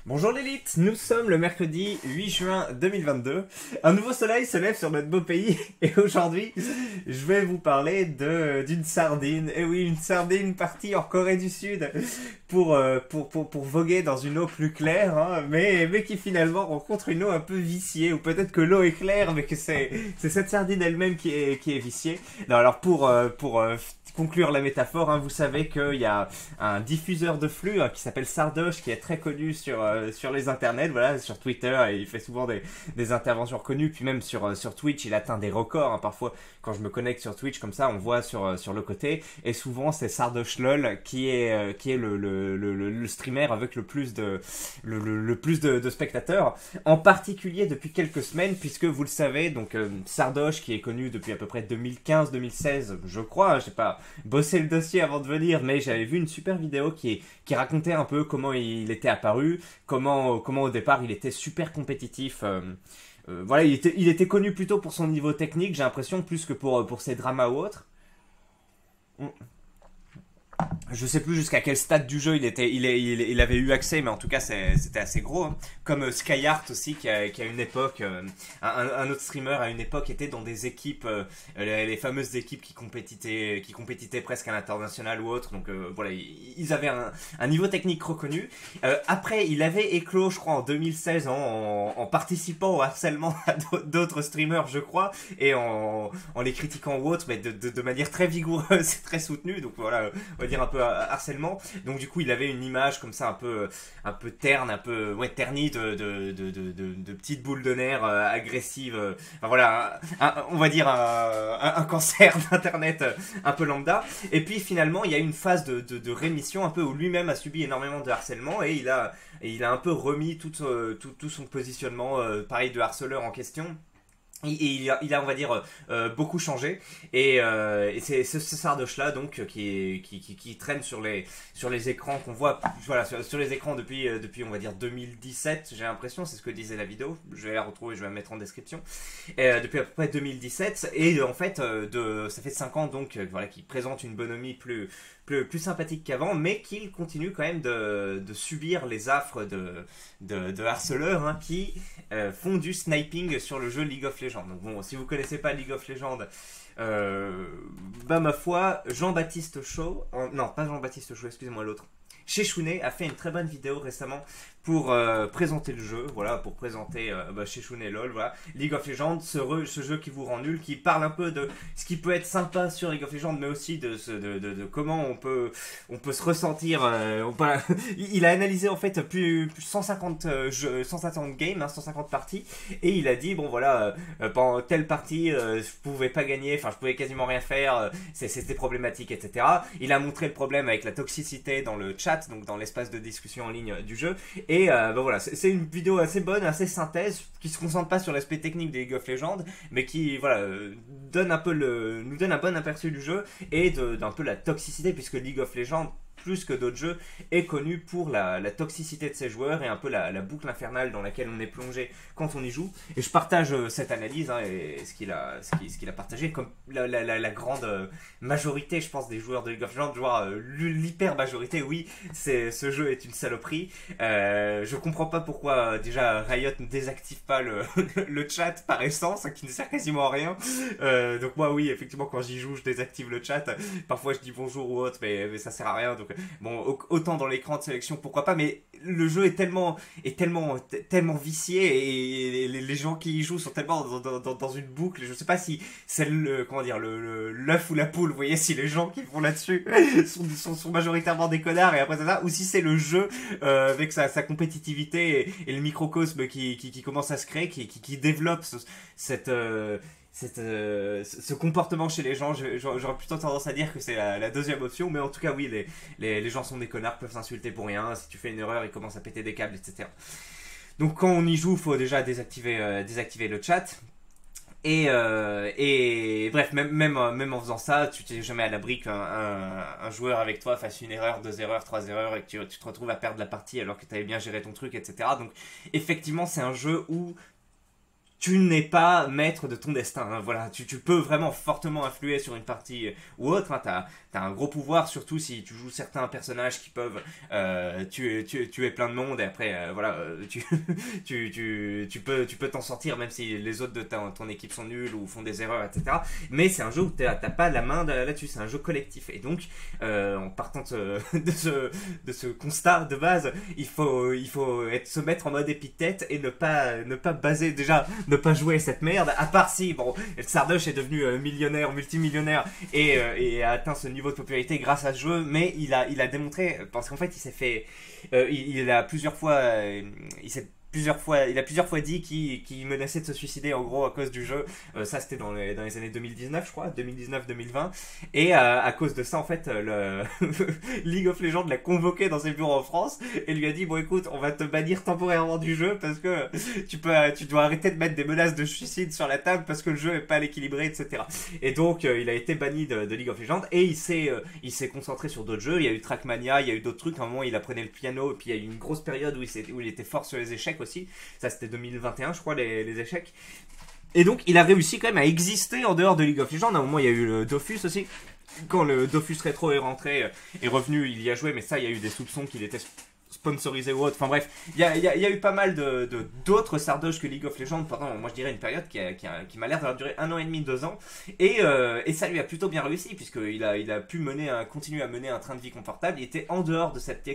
Bonjour l'élite, nous sommes le mercredi 8 juin 2022. Un nouveau soleil se lève sur notre beau pays et aujourd'hui, je vais vous parler d'une sardine. Et oui, une sardine partie en Corée du Sud pour voguer dans une eau plus claire, hein, mais qui finalement rencontre une eau un peu viciée. Ou peut-être que l'eau est claire, mais que c'est cette sardine elle-même qui est viciée. Non, alors pour conclure la métaphore, hein, vous savez qu'il y a un diffuseur de flux qui s'appelle Sardoche, qui est très connu sur les internets, voilà, sur Twitter, et il fait souvent des interventions reconnues, puis même sur Twitch, il atteint des records, hein, parfois quand je me connecte sur Twitch comme ça, on voit sur le côté, et souvent c'est Sardoche LOL qui est le streamer avec le plus de spectateurs, en particulier depuis quelques semaines, puisque vous le savez, donc Sardoche qui est connu depuis à peu près 2015-2016, je crois, j'ai pas bossé le dossier avant de venir, mais j'avais vu une super vidéo qui racontait un peu comment il était apparu, comment au départ il était super compétitif. Voilà, il était connu plutôt pour son niveau technique, j'ai l'impression, plus que pour ses dramas ou autres. Je sais plus jusqu'à quel stade du jeu il avait eu accès, mais en tout cas c'était assez gros, hein. Comme Skyheart aussi, qui a une époque, un autre streamer à une époque était dans des équipes, les fameuses équipes qui compétitaient presque à l'international ou autre. Donc voilà, ils avaient un niveau technique reconnu. Après, il avait éclos, je crois, en 2016 en participant au harcèlement à d'autres streamers, je crois, et en les critiquant ou autre, mais de manière très vigoureuse et très soutenue. Donc voilà, on va dire un peu harcèlement. Donc du coup, il avait une image comme ça un peu terne, un peu ternie de petites boules de nerfs agressives. Enfin voilà, on va dire un cancer d'internet un peu lambda. Et puis finalement, il y a une phase de rémission un peu où lui-même a subi énormément de harcèlement et il a un peu remis tout son positionnement, pareil, de harceleur en question. Et il a, on va dire, beaucoup changé. Et c'est ce Sardoche là donc qui traîne sur les écrans qu'on voit, voilà, sur les écrans depuis on va dire 2017, j'ai l'impression, c'est ce que disait la vidéo. Je vais la retrouver, je vais la mettre en description. Depuis à peu près 2017, et en fait ça fait 5 ans donc voilà, qu'il présente une bonhomie plus sympathique qu'avant, mais qu'il continue quand même de subir les affres de harceleurs, hein, qui font du sniping sur le jeu League of Legends. Donc bon, si vous connaissez pas League of Legends, bah ma foi, Jean-Baptiste Chaud, non pas Jean-Baptiste Chaud, excusez-moi, l'autre. Sheshune a fait une très bonne vidéo récemment pour présenter le jeu, voilà, pour présenter Sheshune LOL, voilà, League of Legends, ce jeu qui vous rend nul, qui parle un peu de ce qui peut être sympa sur League of Legends, mais aussi de comment on peut se ressentir. Il a analysé en fait plus 150 jeux, 150 games, hein, 150 parties, et il a dit bon voilà, pendant telle partie, je pouvais pas gagner, enfin je pouvais quasiment rien faire, c'était problématique, etc. Il a montré le problème avec la toxicité dans le chat, donc dans l'espace de discussion en ligne du jeu. Et voilà, c'est une vidéo assez bonne, assez synthèse, qui se concentre pas sur l'aspect technique de League of Legends, mais qui voilà, nous donne un bon aperçu du jeu et d'un peu la toxicité, puisque League of Legends, plus que d'autres jeux, est connu pour la toxicité de ses joueurs et un peu la boucle infernale dans laquelle on est plongé quand on y joue. Et je partage cette analyse, hein, et ce qu'il a partagé, comme la grande majorité, je pense, des joueurs de League of Legends, voire l'hyper majorité. Oui, ce jeu est une saloperie. Je comprends pas pourquoi déjà Riot ne désactive pas le chat par essence, qui ne sert quasiment à rien. Donc moi, oui, effectivement, quand j'y joue, je désactive le chat. Parfois je dis bonjour ou autre, mais ça sert à rien. Donc bon, autant dans l'écran de sélection, pourquoi pas, mais le jeu est tellement vicié, et les gens qui y jouent sont tellement dans une boucle. Je sais pas si c'est l'œuf ou la poule, vous voyez, si les gens qui vont là-dessus sont majoritairement des connards et après ça, ou si c'est le jeu avec sa compétitivité et le microcosme qui commence à se créer, qui développe ce comportement chez les gens. J'aurais plutôt tendance à dire que c'est la deuxième option, mais en tout cas oui, les gens sont des connards, peuvent s'insulter pour rien, si tu fais une erreur ils commencent à péter des câbles, etc. Donc quand on y joue, il faut déjà désactiver le chat. Et bref, même en faisant ça, tu t'es jamais à l'abri qu'un joueur avec toi fasse une erreur, 2 erreurs, 3 erreurs, et que tu te retrouves à perdre la partie alors que tu avais bien géré ton truc, etc. Donc effectivement, c'est un jeu où tu n'es pas maître de ton destin, hein, voilà, tu peux vraiment fortement influer sur une partie ou autre, hein, t'as un gros pouvoir, surtout si tu joues certains personnages qui peuvent tuer plein de monde, et après, voilà, tu peux t'en sortir, même si les autres de ton équipe sont nuls ou font des erreurs, etc. Mais c'est un jeu où t'as pas la main là-dessus, c'est un jeu collectif, et donc, en partant de ce constat de base, il faut se mettre en mode épithète et ne pas baser, déjà, ne pas jouer cette merde, à part si, bon, Sardoche est devenu millionnaire, multimillionnaire, et a atteint ce niveau de popularité grâce à ce jeu, mais il a démontré, parce qu'en fait, il s'est fait, il a plusieurs fois, il a plusieurs fois dit qu'il menaçait de se suicider en gros à cause du jeu. Ça c'était dans les années 2019 je crois, 2019-2020. Et à cause de ça en fait, le League of Legends l'a convoqué dans ses bureaux en France et lui a dit bon écoute, on va te bannir temporairement du jeu parce que tu dois arrêter de mettre des menaces de suicide sur la table parce que le jeu est pas à l'équilibré, etc. Et donc il a été banni de League of Legends et il s'est concentré sur d'autres jeux. Il y a eu Trackmania, il y a eu d'autres trucs. À un moment il apprenait le piano et puis il y a eu une grosse période où il était fort sur les échecs aussi. Ça c'était 2021 je crois, les échecs. Et donc il a réussi quand même à exister en dehors de League of Legends. À un moment il y a eu le Dofus aussi. Quand le Dofus Retro est revenu, il y a joué, mais ça il y a eu des soupçons qu'il était sponsorisé ou autre. Enfin bref, il y a eu pas mal d'autres Sardoche que League of Legends pendant, moi je dirais, une période qui m'a l'air d'avoir duré 1 an et demi, 2 ans. Et ça lui a plutôt bien réussi, puisqu'il a pu continuer à mener un train de vie confortable. Il était en dehors de cette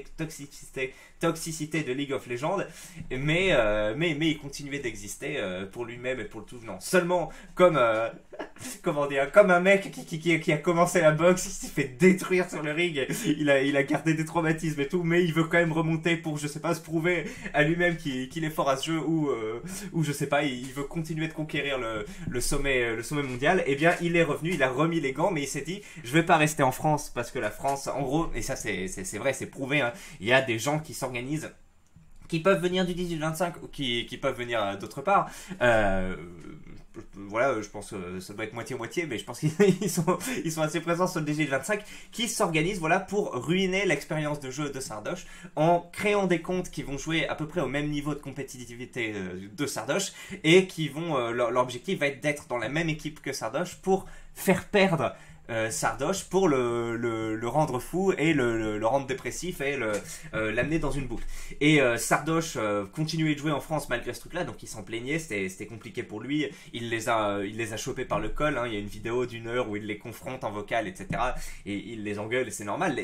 toxicité de League of Legends, mais il continuait d'exister pour lui-même et pour le tout venant. Seulement, comme un mec qui a commencé la boxe, il s'est fait détruire sur le ring, il a gardé des traumatismes et tout, mais il veut quand même remonter pour, je sais pas, se prouver à lui-même qu'il est fort à ce jeu, ou je sais pas, il veut continuer de conquérir le sommet mondial. Et bien il est revenu, il a remis les gants, mais il s'est dit je vais pas rester en France, parce que la France, en gros, et ça c'est vrai, c'est prouvé, hein, il y a des gens qui s'organisent, qui peuvent venir du 18-25 ou qui peuvent venir d'autre part. Voilà, je pense que ça doit être moitié-moitié, mais je pense qu'ils sont assez présents sur le 18-25, qui s'organisent, voilà, pour ruiner l'expérience de jeu de Sardoche en créant des comptes qui vont jouer à peu près au même niveau de compétitivité de Sardoche, et qui vont, leur objectif va être d'être dans la même équipe que Sardoche pour faire perdre Sardoche, pour le rendre fou et le rendre dépressif et l'amener dans une boucle. Et Sardoche continuait de jouer en France malgré ce truc-là, donc il s'en plaignait, c'était compliqué pour lui. Il les a chopés par le col, hein. Il y a une vidéo d'1 heure où il les confronte en vocal, etc. Et il les engueule, et c'est normal.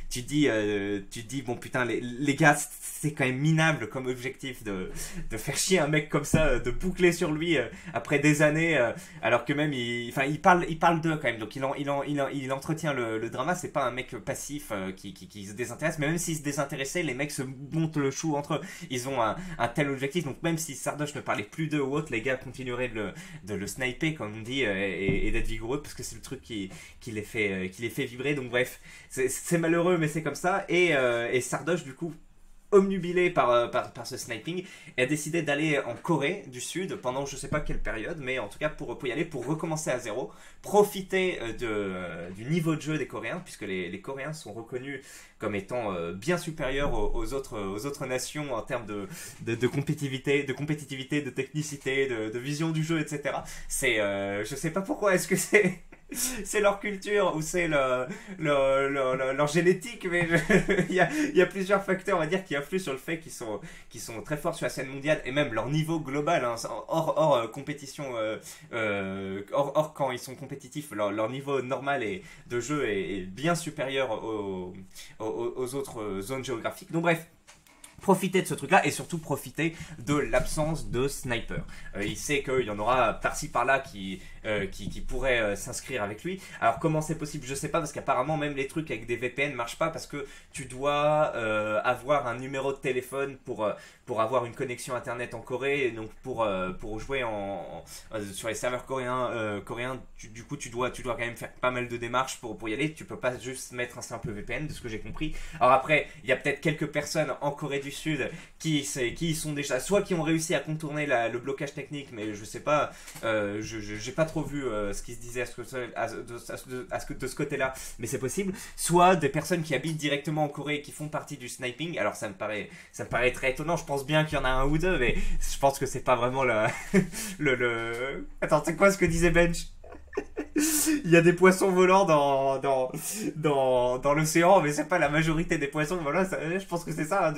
Tu te dis bon putain, les gars, c'est quand même minable comme objectif de faire chier un mec comme ça, de boucler sur lui après des années, alors que même il parle d'eux quand même, donc il entretient le drama. C'est pas un mec passif qui se désintéresse, mais même s'il se désintéressait, les mecs se montent le chou entre eux. Ils ont un tel objectif, donc même si Sardoche ne parlait plus d'eux ou autre, les gars continueraient de le sniper, comme on dit, et d'être vigoureux, parce que c'est le truc qui les fait vibrer. Donc bref, c'est malheureux, mais c'est comme ça. Et Sardoche, du coup, omnubilé par ce sniping, et a décidé d'aller en Corée du Sud pendant je sais pas quelle période, mais en tout cas pour y aller, pour recommencer à zéro, profiter du niveau de jeu des Coréens, puisque les Coréens sont reconnus comme étant bien supérieurs aux autres nations en termes de compétitivité, de technicité, de vision du jeu, etc. Je sais pas pourquoi, est-ce que c'est leur culture ou c'est leur génétique, mais il y a plusieurs facteurs, on va dire, qui influent sur le fait qu'ils sont très forts sur la scène mondiale, et même leur niveau global, hein, hors compétition, hors quand ils sont compétitifs, leur niveau normal de jeu est bien supérieur aux autres zones géographiques. Donc bref, profiter de ce truc-là, et surtout profiter de l'absence de sniper. Il sait qu'il y en aura par-ci par-là qui pourraient s'inscrire avec lui. Alors comment c'est possible, je sais pas, parce qu'apparemment même les trucs avec des VPN marchent pas, parce que tu dois avoir un numéro de téléphone pour avoir une connexion internet en Corée, et donc pour jouer sur les serveurs coréens, du coup tu dois quand même faire pas mal de démarches pour y aller. Tu peux pas juste mettre un simple VPN, de ce que j'ai compris. Alors après, il y a peut-être quelques personnes en Corée du du Sud qui sont déjà, soit qui ont réussi à contourner le blocage technique, mais je sais pas, j'ai pas trop vu ce qui se disait de ce côté-là, mais c'est possible. Soit des personnes qui habitent directement en Corée et qui font partie du sniping. Alors ça me paraît très étonnant. Je pense bien qu'il y en a un ou deux, mais je pense que c'est pas vraiment Attends, c'est quoi ce que disait Bench? Il y a des poissons volants dans l'océan, mais c'est pas la majorité des poissons. Voilà, je pense que c'est ça. Hein,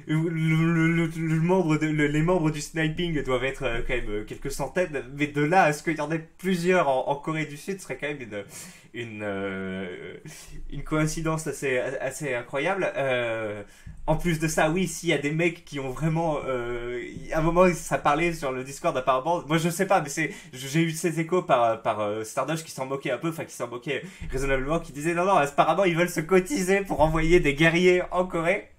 les membres du sniping doivent être quand même quelques centaines, mais de là à ce qu'il y en ait plusieurs en Corée du Sud, ce serait quand même une coïncidence assez incroyable. En plus de ça, oui, s'il y a des mecs qui ont vraiment... à un moment, ça parlait sur le Discord apparemment. Moi, je sais pas, mais j'ai eu ces échos par Stardust qui s'en moquait un peu, enfin qui s'en moquait raisonnablement, qui disait non, apparemment, ils veulent se cotiser pour envoyer des guerriers en Corée.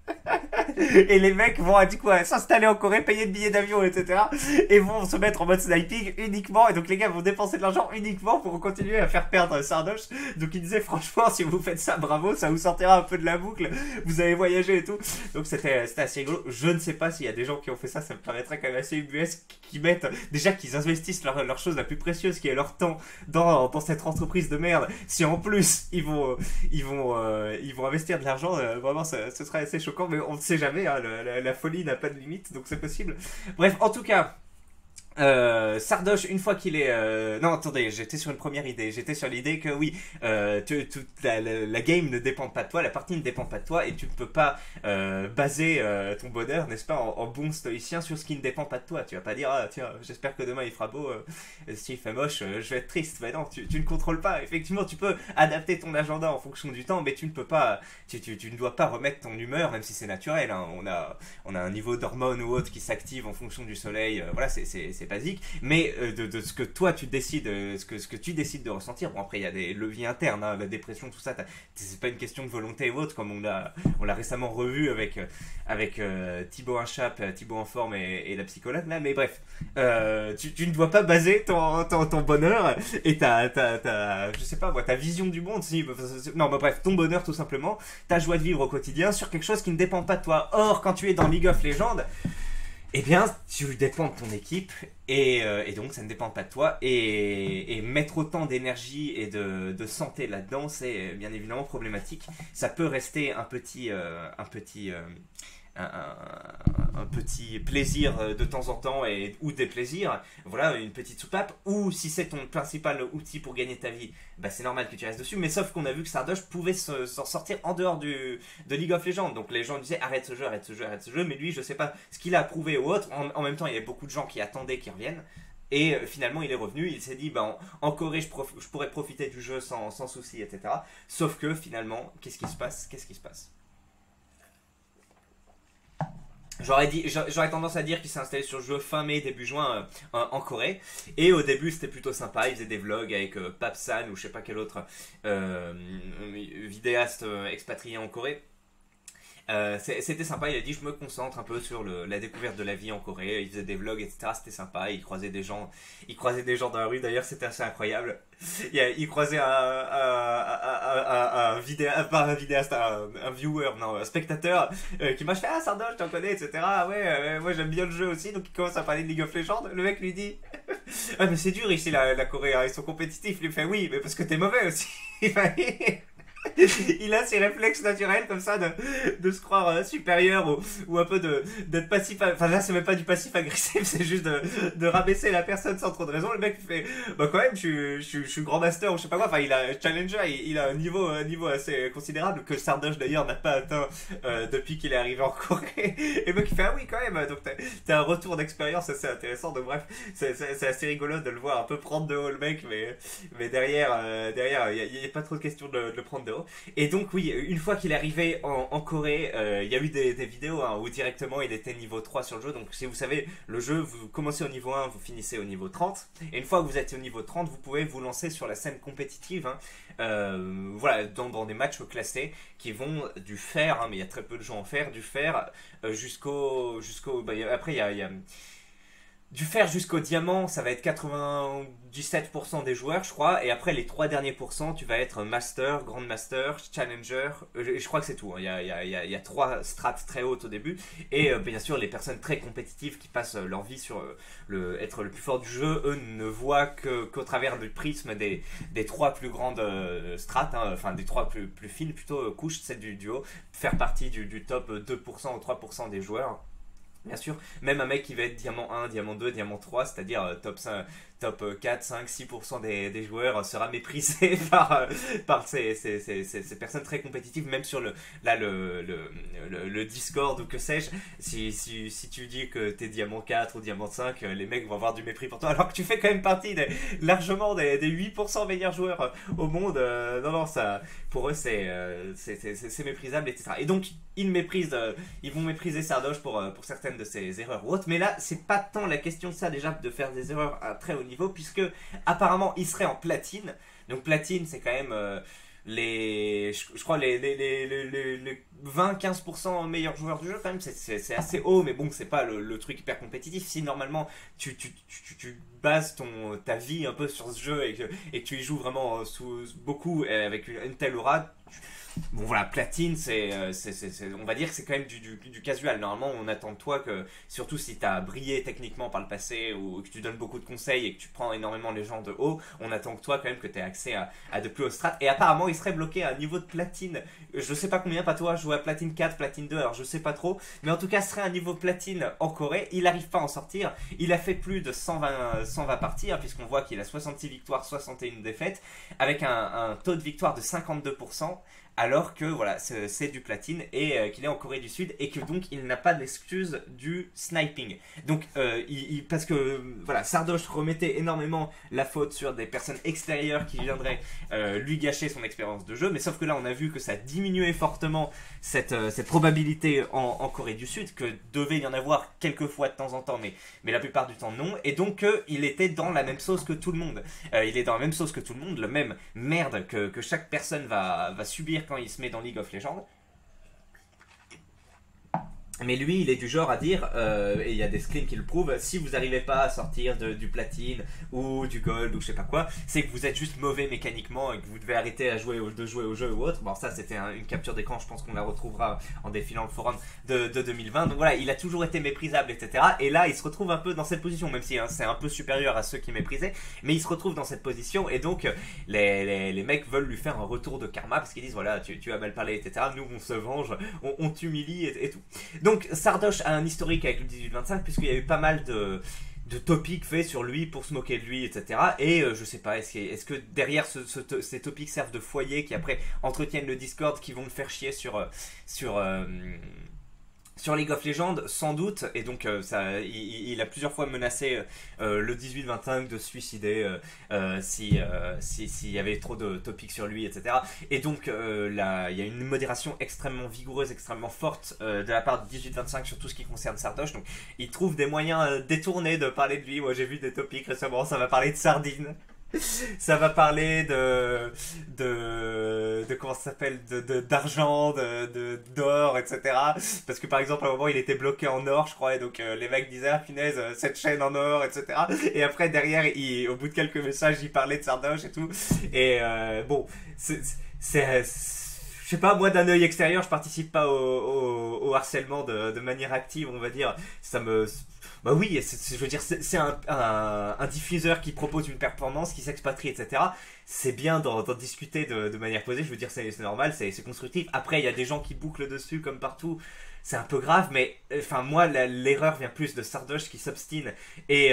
Et les mecs vont du coup s'installer en Corée, payer de billets d'avion, etc. Et vont se mettre en mode sniping uniquement. Et donc les gars vont dépenser de l'argent uniquement pour continuer à faire perdre Sardoche. Donc il disait franchement, si vous faites ça, bravo, ça vous sortira un peu de la boucle. Vous avez voyagé et tout. Donc c'était assez rigolo. Je ne sais pas s'il y a des gens qui ont fait ça. Ça me paraîtrait quand même assez ubuesque, qui mettent déjà qu'ils investissent leur chose la plus précieuse, qui est leur temps dans cette entreprise de merde. Si en plus ils vont investir de l'argent, vraiment ce serait assez choquant. Mais on ne sait jamais, hein, la folie n'a pas de limite, donc c'est possible. Bref, en tout cas, Sardoche, une fois qu'il est... Non, attendez, j'étais sur une première idée. J'étais sur l'idée que oui, la game ne dépend pas de toi, la partie ne dépend pas de toi, et tu ne peux pas baser ton bonheur, n'est-ce pas, en bon stoïcien sur ce qui ne dépend pas de toi. Tu vas pas dire, ah tiens, j'espère que demain il fera beau, s'il fait moche, je vais être triste. Mais non, tu ne contrôles pas. Effectivement, tu peux adapter ton agenda en fonction du temps, mais tu ne peux pas... Tu ne dois pas remettre ton humeur, même si c'est naturel. Hein. On a un niveau d'hormones ou autre qui s'active en fonction du soleil. Voilà, c'est basique, mais de ce que toi tu décides, ce que tu décides de ressentir. Bon, après il y a des leviers internes, hein, la dépression, tout ça, c'est pas une question de volonté ou autre, comme on l'a récemment revu avec Thibaut Inchap, Thibaut en forme et la psychologue là, mais bref, tu ne dois pas baser ton bonheur et je sais pas moi, ta vision du monde, non, bah, bref, ton bonheur tout simplement, ta joie de vivre au quotidien sur quelque chose qui ne dépend pas de toi. Or, quand tu es dans League of Legends, eh bien, tu dépends de ton équipe et donc ça ne dépend pas de toi. Et mettre autant d'énergie et de santé là-dedans, c'est bien évidemment problématique. Ça peut rester un petit plaisir de temps en temps ou des plaisirs, voilà, une petite soupape, ou si c'est ton principal outil pour gagner ta vie, bah c'est normal que tu restes dessus, mais sauf qu'on a vu que Sardoche pouvait s'en sortir en dehors de League of Legends, donc les gens disaient arrête ce jeu, mais lui je sais pas ce qu'il a approuvé ou autre, en même temps il y avait beaucoup de gens qui attendaient qu'il revienne. Et finalement il est revenu, il s'est dit bah, en Corée je pourrais profiter du jeu sans souci, etc. Sauf que finalement, qu'est-ce qui se passe? J'aurais tendance à dire qu'il s'est installé sur le jeu fin mai, début juin en Corée. Et au début, c'était plutôt sympa. Il faisait des vlogs avec Papsan ou je sais pas quel autre vidéaste expatrié en Corée. C'était sympa, il a dit je me concentre un peu sur la découverte de la vie en Corée, il faisait des vlogs, etc. C'était sympa, il croisait des gens dans la rue, d'ailleurs c'était assez incroyable. Il croisait un vidéaste, un viewer, non, un spectateur qui m'a fait ah Sardoche, je t'en connais, etc. Ah ouais, moi j'aime bien le jeu aussi, donc il commence à parler de League of Legends. Le mec lui dit ah mais c'est dur ici la Corée, hein, ils sont compétitifs. Il lui fait oui, mais parce que t'es mauvais aussi. Il a ses réflexes naturels comme ça de se croire supérieur ou un peu d'être passif, enfin là c'est même pas du passif agressif, c'est juste de rabaisser la personne sans trop de raison. Le mec fait bah quand même je suis grand master ou je sais pas quoi, enfin il a challenger, il a un niveau assez considérable que Sardoche d'ailleurs n'a pas atteint depuis qu'il est arrivé en Corée. Et le mec il fait ah oui quand même, donc t'as un retour d'expérience assez intéressant, donc bref c'est assez rigolo de le voir un peu prendre de haut le mec, mais derrière il y a pas trop de questions de le prendre de haut. Et donc oui, une fois qu'il est arrivé en Corée, il y a eu des vidéos hein, où directement il était niveau 3 sur le jeu. Donc si vous savez, le jeu, vous commencez au niveau 1, vous finissez au niveau 30. Et une fois que vous êtes au niveau 30, vous pouvez vous lancer sur la scène compétitive. Hein, voilà, dans des matchs classés qui vont du fer, hein, mais il y a très peu de gens en fer, du fer jusqu'au... bah, après il y a Du fer jusqu'au diamant, ça va être 97% des joueurs, je crois. Et après, les 3 derniers pourcents, tu vas être Master, Grand Master, Challenger. Je crois que c'est tout, hein. Il y a 3 strates très hautes au début. Et bien sûr, les personnes très compétitives qui passent leur vie sur être le plus fort du jeu, eux ne voient qu'au travers du prisme des 3 plus grandes strates, hein, enfin des 3 plus fines plutôt couches, celle du haut, faire partie du top 2% ou 3% des joueurs. Bien sûr, même un mec qui va être diamant 1, diamant 2, diamant 3, c'est-à-dire top 5, top 4, 5, 6% des joueurs sera méprisé par ces personnes très compétitives, même sur le Discord ou que sais-je. Si tu dis que t'es diamant 4 ou diamant 5, les mecs vont avoir du mépris pour toi, alors que tu fais quand même partie largement des 8% meilleurs joueurs au monde. Non, ça, pour eux, c'est méprisable, etc. Et donc, ils vont mépriser Sardoche pour certaines de ses erreurs ou autres, mais là, c'est pas tant la question de ça, déjà, de faire des erreurs à très haut niveau, puisque apparemment il serait en platine. Donc platine, c'est quand même je crois les 20-15% meilleurs joueurs du jeu, quand même, c'est assez haut, mais bon, c'est pas le truc hyper compétitif. Si normalement tu bases ta vie un peu sur ce jeu et que tu y joues vraiment beaucoup avec une telle aura, bon voilà, platine, on va dire que c'est quand même du casual. Normalement, on attend de toi que, surtout si tu as brillé techniquement par le passé ou que tu donnes beaucoup de conseils et que tu prends énormément les gens de haut, on attend que toi quand même que tu aies accès à de plus hauts strates. Et apparemment, il serait bloqué à un niveau de platine. Je sais pas combien, pas toi, je joue à platine 4, platine 2, alors je sais pas trop. Mais en tout cas, ce serait un niveau platine en Corée. Il n'arrive pas à en sortir. Il a fait plus de 120 parties, hein, puisqu'on voit qu'il a 66 victoires, 61 défaites, avec un taux de victoire de 52%. Alors que voilà, c'est du platine et qu'il est en Corée du Sud et que donc il n'a pas d'excuse du sniping. Donc parce que voilà, Sardoche remettait énormément la faute sur des personnes extérieures qui viendraient lui gâcher son expérience de jeu, mais sauf que là on a vu que ça diminuait fortement cette probabilité en Corée du Sud, que devait y en avoir quelques fois de temps en temps, mais la plupart du temps non, et donc il était dans la même sauce que tout le monde. Il est dans la même sauce que tout le monde, le même merde que chaque personne va subir quand il se met dans League of Legends. Mais lui, il est du genre à dire, et il y a des screens qui le prouvent, si vous n'arrivez pas à sortir du platine ou du gold ou je sais pas quoi, c'est que vous êtes juste mauvais mécaniquement et que vous devez arrêter de jouer au jeu ou autre. Bon, ça c'était une capture d'écran, je pense qu'on la retrouvera en défilant le forum de 2020. Donc voilà, il a toujours été méprisable, etc. Et là, il se retrouve un peu dans cette position, même si hein, c'est un peu supérieur à ceux qui méprisaient, mais il se retrouve dans cette position et donc les mecs veulent lui faire un retour de karma parce qu'ils disent voilà, tu as mal parlé, etc. Nous, on se venge, on t'humilie et tout. Donc Sardoche a un historique avec le 18-25 puisqu'il y a eu pas mal de topics faits sur lui pour se moquer de lui, etc. Et je sais pas, est-ce que derrière ces topics servent de foyer qui après entretiennent le Discord, qui vont le faire chier sur League of Legends, sans doute, et donc il a plusieurs fois menacé le 18-25 de se suicider s'il y avait trop de topics sur lui, etc. Et donc il y a une modération extrêmement vigoureuse, extrêmement forte de la part de 18-25 sur tout ce qui concerne Sardoche. Donc il trouve des moyens détournés de parler de lui. Moi j'ai vu des topics récemment, ça va parler de sardines. Ça va parler de comment ça s'appelle, d'argent, d'or, etc. Parce que par exemple à un moment il était bloqué en or, je crois, et donc les mecs disaient ah punaise, cette chaîne en or, etc. Et après derrière au bout de quelques messages il parlait de Sardoche et tout. Et bon, c'est je sais pas, moi d'un œil extérieur je participe pas au harcèlement de manière active, on va dire. Bah oui, je veux dire, c'est un diffuseur qui propose une performance, qui s'expatrie, etc. C'est bien d'en discuter de manière posée, je veux dire, c'est normal, c'est constructif. Après, il y a des gens qui bouclent dessus comme partout. C'est un peu grave, mais enfin moi l'erreur vient plus de Sardoche qui s'obstine et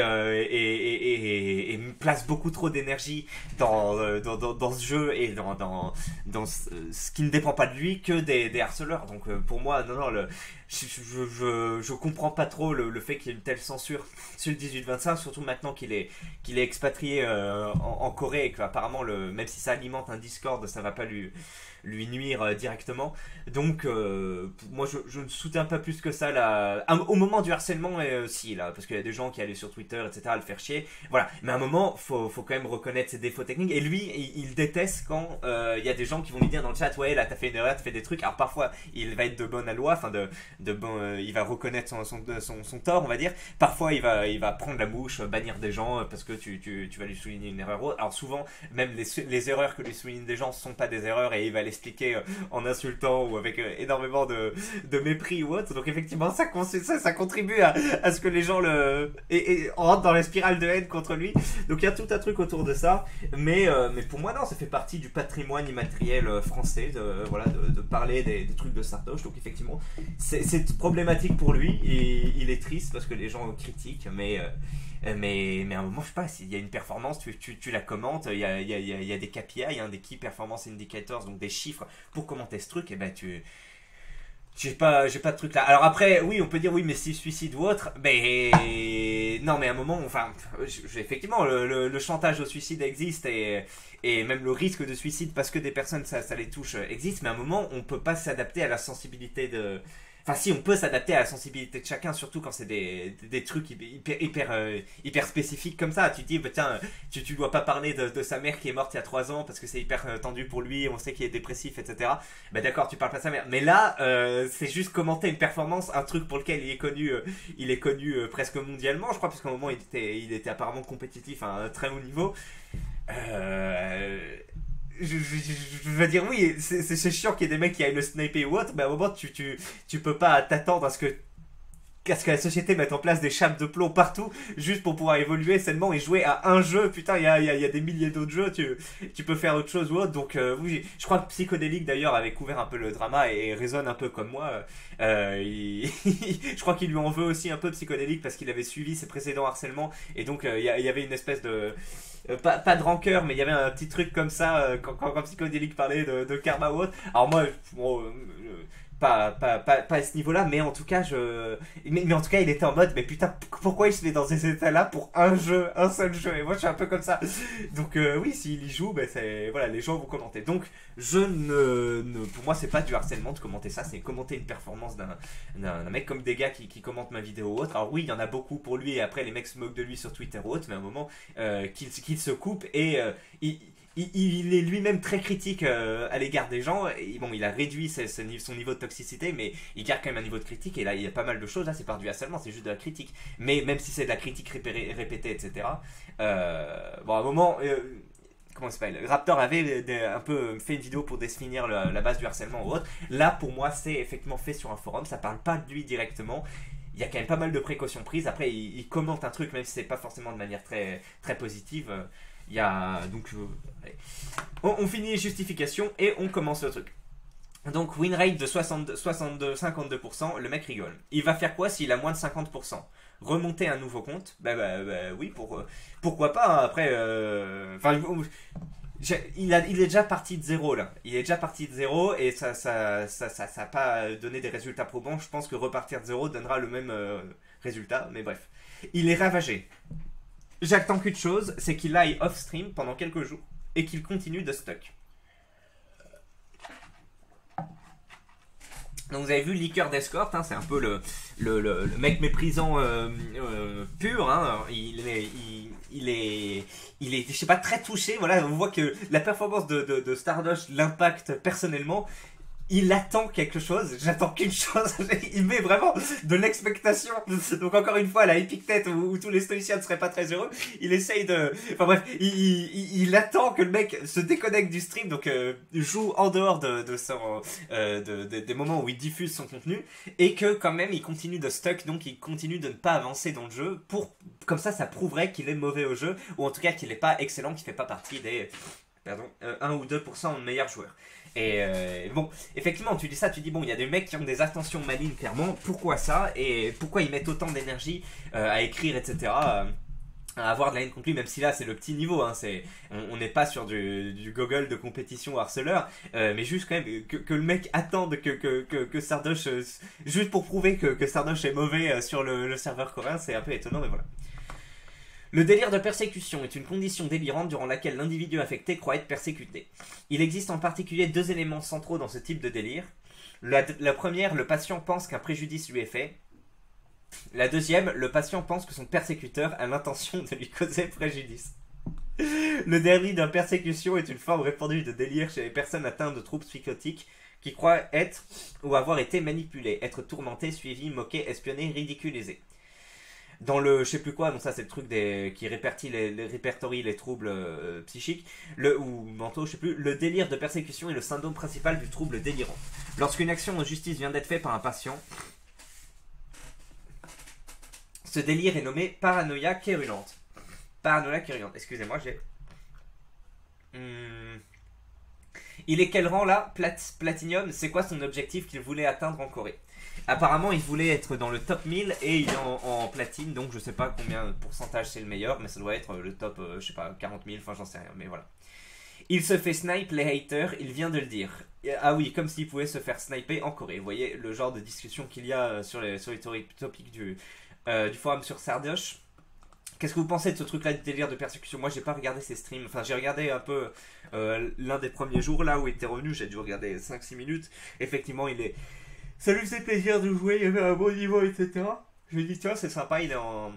me place beaucoup trop d'énergie dans ce jeu et dans ce qui ne dépend pas de lui que des harceleurs. Donc pour moi, non, je comprends pas trop le fait qu'il y ait une telle censure sur le 18-25, surtout maintenant qu'il est expatrié en Corée et qu'apparemment même si ça alimente un Discord, ça va pas lui nuire directement. Donc moi je ne soutiens pas plus que ça là. Au moment du harcèlement, si là, parce qu'il y a des gens qui allaient sur Twitter, etc., à le faire chier, voilà. Mais à un moment faut quand même reconnaître ses défauts techniques, et lui il déteste quand il y a des gens qui vont lui dire dans le chat ouais là t'as fait une erreur, t'as fait des trucs. Alors parfois il va être de bonne aloi, enfin il va reconnaître son tort, on va dire. Parfois, il va prendre la mouche, bannir des gens parce que tu vas lui souligner une erreur. Alors souvent, même les erreurs que lui soulignent des gens sont pas des erreurs et il va l'expliquer en insultant ou avec énormément de mépris ou autre. Donc effectivement, ça contribue à ce que les gens rentrent dans la spirale de haine contre lui. Donc il y a tout un truc autour de ça. Mais pour moi, non, ça fait partie du patrimoine immatériel français de parler des trucs de Sardoche. Donc effectivement, c'est problématique pour lui et il est triste parce que les gens critiquent, mais à un moment, je sais pas, s'il y a une performance, tu la commentes, il y a des KPI, des Key Performance Indicators, donc des chiffres pour commenter ce truc, et ben j'ai pas de truc là. Alors après, oui, on peut dire oui, mais si suicide ou autre, mais non, mais à un moment, enfin, effectivement, le chantage au suicide existe et même le risque de suicide parce que des personnes ça les touche existe, mais à un moment, on peut pas s'adapter à la sensibilité de. Enfin, si, on peut s'adapter à la sensibilité de chacun, surtout quand c'est des trucs hyper spécifiques comme ça. Tu te dis, bah, tiens, tu dois pas parler de sa mère qui est morte il y a 3 ans parce que c'est hyper tendu pour lui, on sait qu'il est dépressif, etc. Bah d'accord, tu parles pas de sa mère. Mais là, c'est juste commenter une performance, un truc pour lequel il est connu presque mondialement, je crois, parce qu'à un moment, il était apparemment compétitif à un très haut niveau. Je veux dire, oui, c'est chiant qu'il y ait des mecs qui aillent le sniper ou autre, mais à un moment, tu peux pas t'attendre à ce que la société mette en place des chapes de plomb partout juste pour pouvoir évoluer sainement et jouer à un jeu. Putain, il y a des milliers d'autres jeux, tu peux faire autre chose ou autre. Donc, oui, je crois que Psychodélique d'ailleurs avait couvert un peu le drama et raisonne un peu comme moi. Je crois qu'il lui en veut aussi un peu Psychodélique parce qu'il avait suivi ses précédents harcèlements et donc il y avait une espèce de. Pas de rancœur, mais il y avait un petit truc comme ça quand Psychodélique parlait de karma ou autre. Alors moi, bon, pas à ce niveau-là, mais en tout cas, mais en tout cas, il était en mode, mais putain, pourquoi il se met dans ces états-là pour un seul jeu? Et moi, je suis un peu comme ça. Donc, oui, s'il y joue, ben, voilà, les gens vont commenter. Donc, pour moi, c'est pas du harcèlement de commenter ça, c'est commenter une performance d'un mec comme des gars qui commentent ma vidéo ou autre. Alors, oui, il y en a beaucoup pour lui, et après, les mecs se moquent de lui sur Twitter ou autre, mais à un moment, qu'il se coupe et il est lui-même très critique à l'égard des gens. Et bon, il a réduit son niveau de toxicité, mais il garde quand même un niveau de critique. Et là, il y a pas mal de choses. Là, c'est pas du harcèlement, c'est juste de la critique. Mais même si c'est de la critique répétée, etc. Bon, à un moment, comment ça s'appelle, Raptor avait un peu fait une vidéo pour définir la base du harcèlement ou autre. Là, pour moi, c'est effectivement fait sur un forum. Ça parle pas de lui directement. Il y a quand même pas mal de précautions prises. Après, il commente un truc, même si c'est pas forcément de manière très, très positive. Il y a donc on finit les justifications et on commence le truc. Donc win rate de 52%, le mec rigole. Il va faire quoi s'il a moins de 50%? Remonter un nouveau compte? Bah oui, pourquoi pas, hein. Après, il est déjà parti de zéro là. Il est déjà parti de zéro et ça a pas donné des résultats probants. Je pense que repartir de zéro donnera le même résultat, mais bref. Il est ravagé. J'attends qu'une chose, c'est qu'il aille off-stream pendant quelques jours et qu'il continue de stock. Donc vous avez vu Liqueur d'Escorte, hein, c'est un peu le mec méprisant pur. Hein, il est, je sais pas, très touché. Voilà, on voit que la performance de Stardosh l'impacte personnellement. Il attend quelque chose, j'attends qu'une chose, il met vraiment de l'expectation. Donc encore une fois, la Epictète où tous les stoïciens ne seraient pas très heureux, il essaye de... Enfin bref, il attend que le mec se déconnecte du stream, donc joue en dehors des moments où il diffuse son contenu, et que quand même il continue de stuck, donc il continue de ne pas avancer dans le jeu, comme ça prouverait qu'il est mauvais au jeu, ou en tout cas qu'il n'est pas excellent, qu'il ne fait pas partie des 1 ou 2% meilleurs joueurs. Et bon, effectivement, tu dis ça, tu dis bon, il y a des mecs qui ont des attentions malignes, clairement. Pourquoi ça? Et pourquoi ils mettent autant d'énergie à écrire, etc. À avoir de la haine contre lui, même si là c'est le petit niveau, hein, on n'est pas sur du gogol de compétition harceleur, mais juste quand même que le mec attende que Sardoche, juste pour prouver que Sardoche est mauvais sur le serveur coréen, c'est un peu étonnant, mais voilà. Le délire de persécution est une condition délirante durant laquelle l'individu affecté croit être persécuté. Il existe en particulier 2 éléments centraux dans ce type de délire. La première, le patient pense qu'un préjudice lui est fait. La deuxième, le patient pense que son persécuteur a l'intention de lui causer préjudice. Le délit de persécution est une forme répandue de délire chez les personnes atteintes de troubles psychotiques qui croient être ou avoir été manipulés, être tourmentés, suivis, moqués, espionnés, ridiculisés. Dans le je sais plus quoi, donc ça c'est le truc qui répertorie les troubles psychiques, ou mentaux, je sais plus, le délire de persécution est le symptôme principal du trouble délirant. Lorsqu'une action en justice vient d'être faite par un patient, ce délire est nommé paranoïa quérulente. Paranoïa quérulente, excusez-moi, j'ai... Il est quel rang là? Platinum, c'est quoi son objectif qu'il voulait atteindre en Corée? Apparemment, il voulait être dans le top 1000 et il est en platine, donc je sais pas combien de pourcentage c'est le meilleur, mais ça doit être le top, je sais pas, 40 000, enfin j'en sais rien, mais voilà. Il se fait snipe les haters, il vient de le dire. Ah oui, comme s'il pouvait se faire sniper en Corée. Vous voyez le genre de discussion qu'il y a sur les topics du forum sur Sardoche. Qu'est-ce que vous pensez de ce truc-là de délire de persécution? Moi, j'ai pas regardé ses streams. Enfin, j'ai regardé un peu l'un des premiers jours là où il était revenu. J'ai dû regarder 5-6 minutes. Effectivement, il est. Ça lui faisait plaisir de jouer. Il y avait un bon niveau, etc. Je lui ai dit, tiens, c'est sympa. Il est en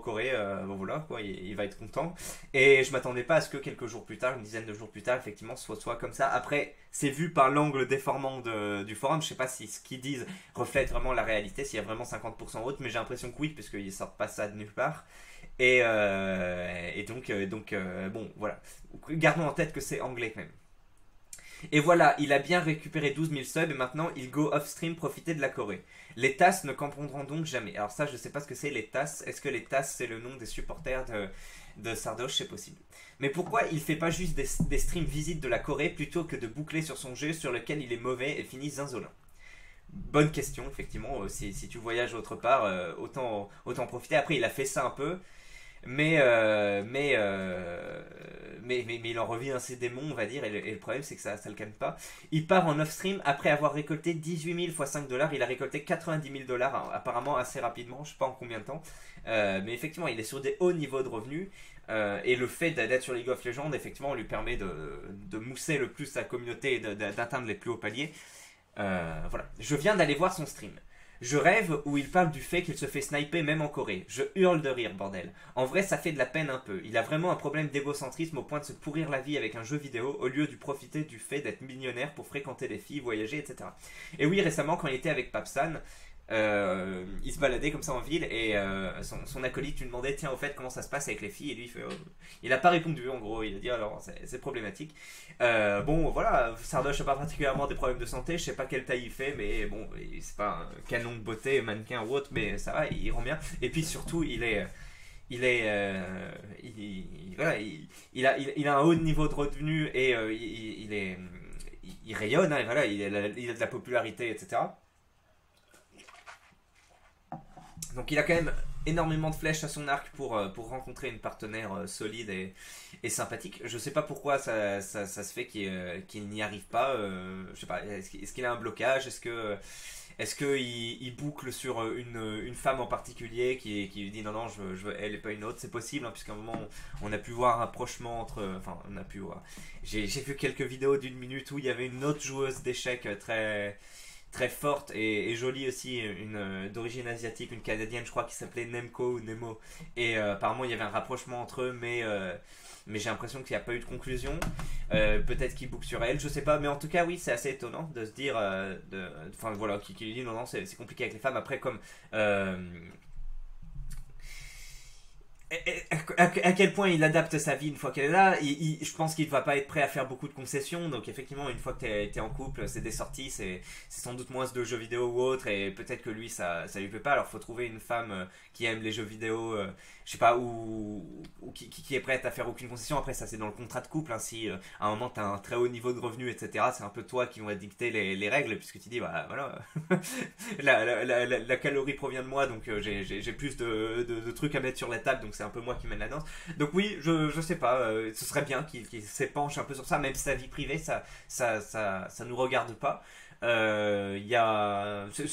Corée. Bon, voilà, quoi. Il va être content. Et je m'attendais pas à ce que quelques jours plus tard, une dizaine de jours plus tard, effectivement, ce soit comme ça. Après, c'est vu par l'angle déformant du forum. Je sais pas si ce qu'ils disent reflète vraiment la réalité, s'il y a vraiment 50% autre. Mais j'ai l'impression que oui, puisqu'ils sortent pas ça de nulle part. Et donc, bon, voilà. Gardons en tête que c'est anglais quand même. Et voilà, il a bien récupéré 12 000 subs et maintenant il go off-stream profiter de la Corée. Les TAS ne comprendront donc jamais. Alors ça, je sais pas ce que c'est les TAS. Est-ce que les TAS, c'est le nom des supporters de Sardoche? C'est possible. Mais pourquoi il fait pas juste des streams visites de la Corée plutôt que de boucler sur son jeu sur lequel il est mauvais et finit zinzolin? Bonne question, effectivement. Si tu voyages autre part, autant profiter. Après, il a fait ça un peu. Mais il en revient à ses démons, on va dire, et le problème c'est que ça le calme pas. Il part en off-stream après avoir récolté 18 000 x 5 $. Il a récolté 90 000 $, apparemment assez rapidement, je sais pas en combien de temps. Mais effectivement, il est sur des hauts niveaux de revenus. Et le fait d'être sur League of Legends, effectivement, lui permet de mousser le plus sa communauté et d'atteindre les plus hauts paliers. Voilà. Je viens d'aller voir son stream. Je rêve où il parle du fait qu'il se fait sniper même en Corée. Je hurle de rire, bordel. En vrai, ça fait de la peine un peu. Il a vraiment un problème d'égocentrisme au point de se pourrir la vie avec un jeu vidéo au lieu de profiter du fait d'être millionnaire pour fréquenter des filles, voyager, etc. Et oui, récemment, quand il était avec Papsan, il se baladait comme ça en ville et son acolyte lui demandait, tiens, au fait, comment ça se passe avec les filles? Et lui, il a pas répondu, en gros. Il a dit, alors, c'est problématique. Bon, voilà, Sardoche n'a pas particulièrement des problèmes de santé. Je sais pas quelle taille il fait, mais bon, c'est pas un canon de beauté, mannequin ou autre, mais ça va, il rend bien. Et puis surtout, voilà, il a un haut niveau de revenu et il rayonne, hein, voilà, il a de la popularité, etc. Donc il a quand même énormément de flèches à son arc pour rencontrer une partenaire solide et sympathique. Je sais pas pourquoi ça se fait qu'il n'y arrive pas. Je sais pas, est-ce qu'il a un blocage? Est-ce qu'il boucle sur une femme en particulier qui lui dit non, je veux elle et pas une autre? C'est possible, hein, puisqu'à un moment on a pu voir un rapprochement entre... Enfin, on a pu voir... J'ai vu quelques vidéos d'une minute où il y avait une autre joueuse d'échecs très forte et jolie aussi, d'origine asiatique, une canadienne je crois qui s'appelait Nemco ou Nemo, et apparemment il y avait un rapprochement entre eux, mais j'ai l'impression qu'il n'y a pas eu de conclusion. Peut-être qu'il book sur elle, je sais pas, mais en tout cas oui, c'est assez étonnant de se dire enfin voilà, qui lui dit non c'est compliqué avec les femmes. Après, comme à quel point il adapte sa vie une fois qu'elle est là, je pense qu'il va pas être prêt à faire beaucoup de concessions. Donc effectivement, une fois que t'es en couple, c'est des sorties, c'est sans doute moins de jeux vidéo ou autre, et peut-être que lui ça lui plaît pas. Alors faut trouver une femme qui aime les jeux vidéo, je sais pas, ou qui est prête à faire aucune concession. Après ça c'est dans le contrat de couple, hein. Si à un moment t'as un très haut niveau de revenus, etc., c'est un peu toi qui va dicter les règles, puisque tu dis bah voilà, la calorie provient de moi, donc j'ai plus de trucs à mettre sur la table, donc c'est un peu moi qui mène la danse. Donc oui, je sais pas, ce serait bien qu'il s'épanche un peu sur ça, même si sa vie privée ça nous regarde pas. C'est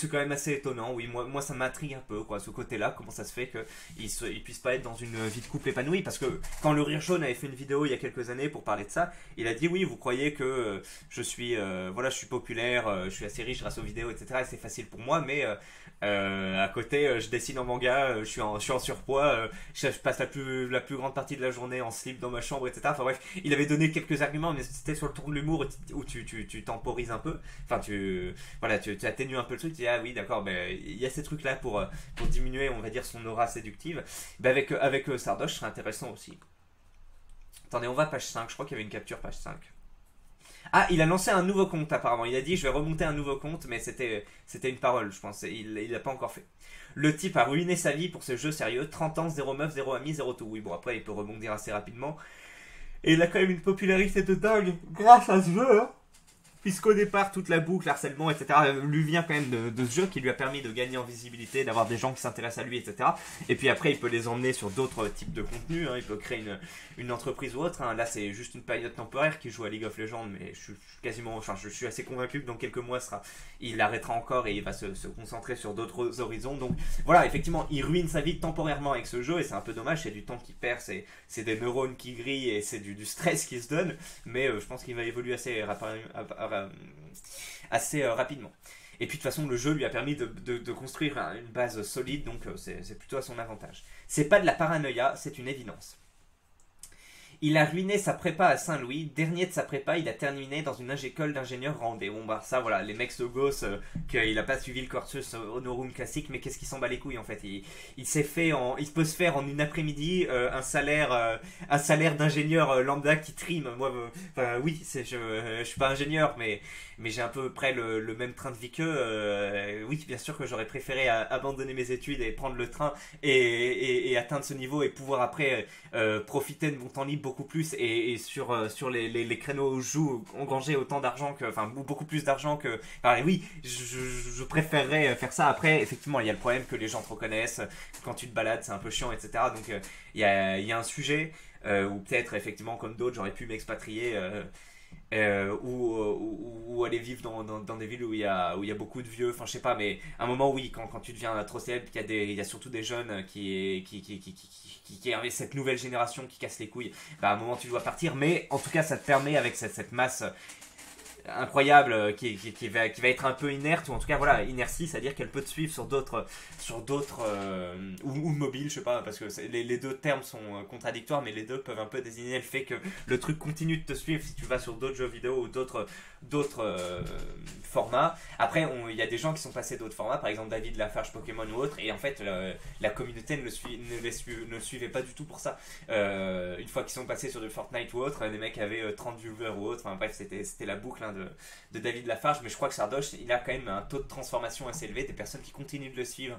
quand même assez étonnant, oui, moi ça m'intrigue un peu, quoi, ce côté-là, comment ça se fait qu'il puisse pas être dans une vie de couple épanouie. Parce que quand le Rire Jaune avait fait une vidéo il y a quelques années pour parler de ça, il a dit oui, vous croyez que je suis populaire, je suis assez riche grâce aux vidéos, etc., et c'est facile pour moi, mais à côté je dessine en manga, je suis en surpoids, je passe la plus grande partie de la journée en slip dans ma chambre, etc. Enfin bref, il avait donné quelques arguments, mais c'était sur le ton de l'humour où tu temporises un peu, enfin tu voilà, tu atténues un peu le truc, tu dis ah oui d'accord, ben il y a ces trucs là pour diminuer on va dire son aura séductive. Ben avec Sardoche ce serait intéressant aussi. Attendez, on va page 5, je crois qu'il y avait une capture page 5. Ah, il a lancé un nouveau compte apparemment. Il a dit je vais remonter un nouveau compte, mais c'était une parole, je pense. Il l'a pas encore fait. Le type a ruiné sa vie pour ce jeu sérieux. 30 ans, 0 meuf, 0 amis, 0 tout. Oui, bon, après, il peut rebondir assez rapidement. Et il a quand même une popularité de dingue grâce à ce jeu, hein. Puisqu'au départ, toute la boucle, harcèlement, etc., lui vient quand même de ce jeu qui lui a permis de gagner en visibilité, d'avoir des gens qui s'intéressent à lui, etc. Et puis après, il peut les emmener sur d'autres types de contenus. Hein. Il peut créer une entreprise ou autre. Hein. Là, c'est juste une période temporaire qu'il joue à League of Legends, mais je suis assez convaincu que dans quelques mois, il arrêtera encore et il va se concentrer sur d'autres horizons. Donc voilà, effectivement, il ruine sa vie temporairement avec ce jeu et c'est un peu dommage. C'est du temps qu'il perd, c'est des neurones qui grillent et c'est du stress qui se donne. Mais je pense qu'il va évoluer assez rapidement. Et puis de toute façon le jeu lui a permis de construire une base solide, donc c'est plutôt à son avantage. C'est pas de la paranoïa, c'est une évidence. Il a ruiné sa prépa à Saint-Louis. Dernier de sa prépa, il a terminé dans une école d'ingénieur randé. Bon bah ça voilà, les mecs se gossent qu'il a pas suivi le cursus Honorum classique, mais qu'est-ce qui s'en bat les couilles en fait. Il peut se faire en une après-midi un salaire d'ingénieur lambda qui trime. Moi, oui, je suis pas ingénieur, mais j'ai à peu près le même train de vie qu'eux. Oui, bien sûr que j'aurais préféré abandonner mes études et prendre le train et atteindre ce niveau et pouvoir après profiter de mon temps libre beaucoup plus et sur les créneaux où je joue engranger autant d'argent que, enfin beaucoup plus d'argent que, enfin, oui, je préférerais faire ça. Après effectivement il y a le problème que les gens te reconnaissent quand tu te balades, c'est un peu chiant, etc. Donc il y a un sujet où peut-être effectivement comme d'autres j'aurais pu m'expatrier ou aller vivre dans des villes où il y a beaucoup de vieux, enfin je sais pas, mais à un moment oui, quand tu deviens trop célèbre, il y a surtout des jeunes qui avaient cette nouvelle génération qui casse les couilles, bah à un moment tu dois partir, mais en tout cas ça te permet avec cette masse incroyable qui va être un peu inerte, ou en tout cas voilà, inertie, c'est à dire qu'elle peut te suivre sur d'autres ou mobile, je sais pas, parce que les deux termes sont contradictoires, mais les deux peuvent un peu désigner le fait que le truc continue de te suivre si tu vas sur d'autres jeux vidéo ou d'autres formats. Après il y a des gens qui sont passés d'autres formats, par exemple David Lafarge Pokémon ou autre, et en fait la communauté ne le suivait pas du tout pour ça. Une fois qu'ils sont passés sur du Fortnite ou autre, les mecs avaient 30 viewers ou autre, enfin bref, c'était la boucle, hein, de David Lafarge. Mais je crois que Sardoche, il a quand même un taux de transformation assez élevé, des personnes qui continuent de le suivre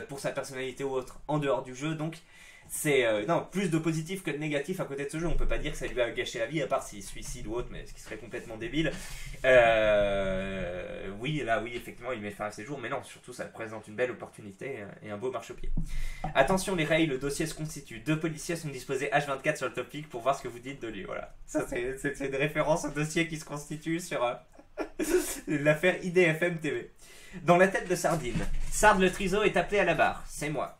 pour sa personnalité ou autre en dehors du jeu. Donc c'est plus de positif que de négatif à côté de ce jeu. On peut pas dire que ça lui a gâché la vie, à part s'il se suicide ou autre, mais ce qui serait complètement débile. Oui, effectivement il met fin à ses jours, mais non, surtout ça présente une belle opportunité et un beau marchepied. Attention les rails, le dossier se constitue. 2 policiers sont disposés H24 sur le topic pour voir ce que vous dites de lui. Voilà, ça c'est une référence au dossier qui se constitue sur l'affaire IDFM TV. Dans la tête de Sardine, Sard le Triso est appelé à la barre. C'est moi.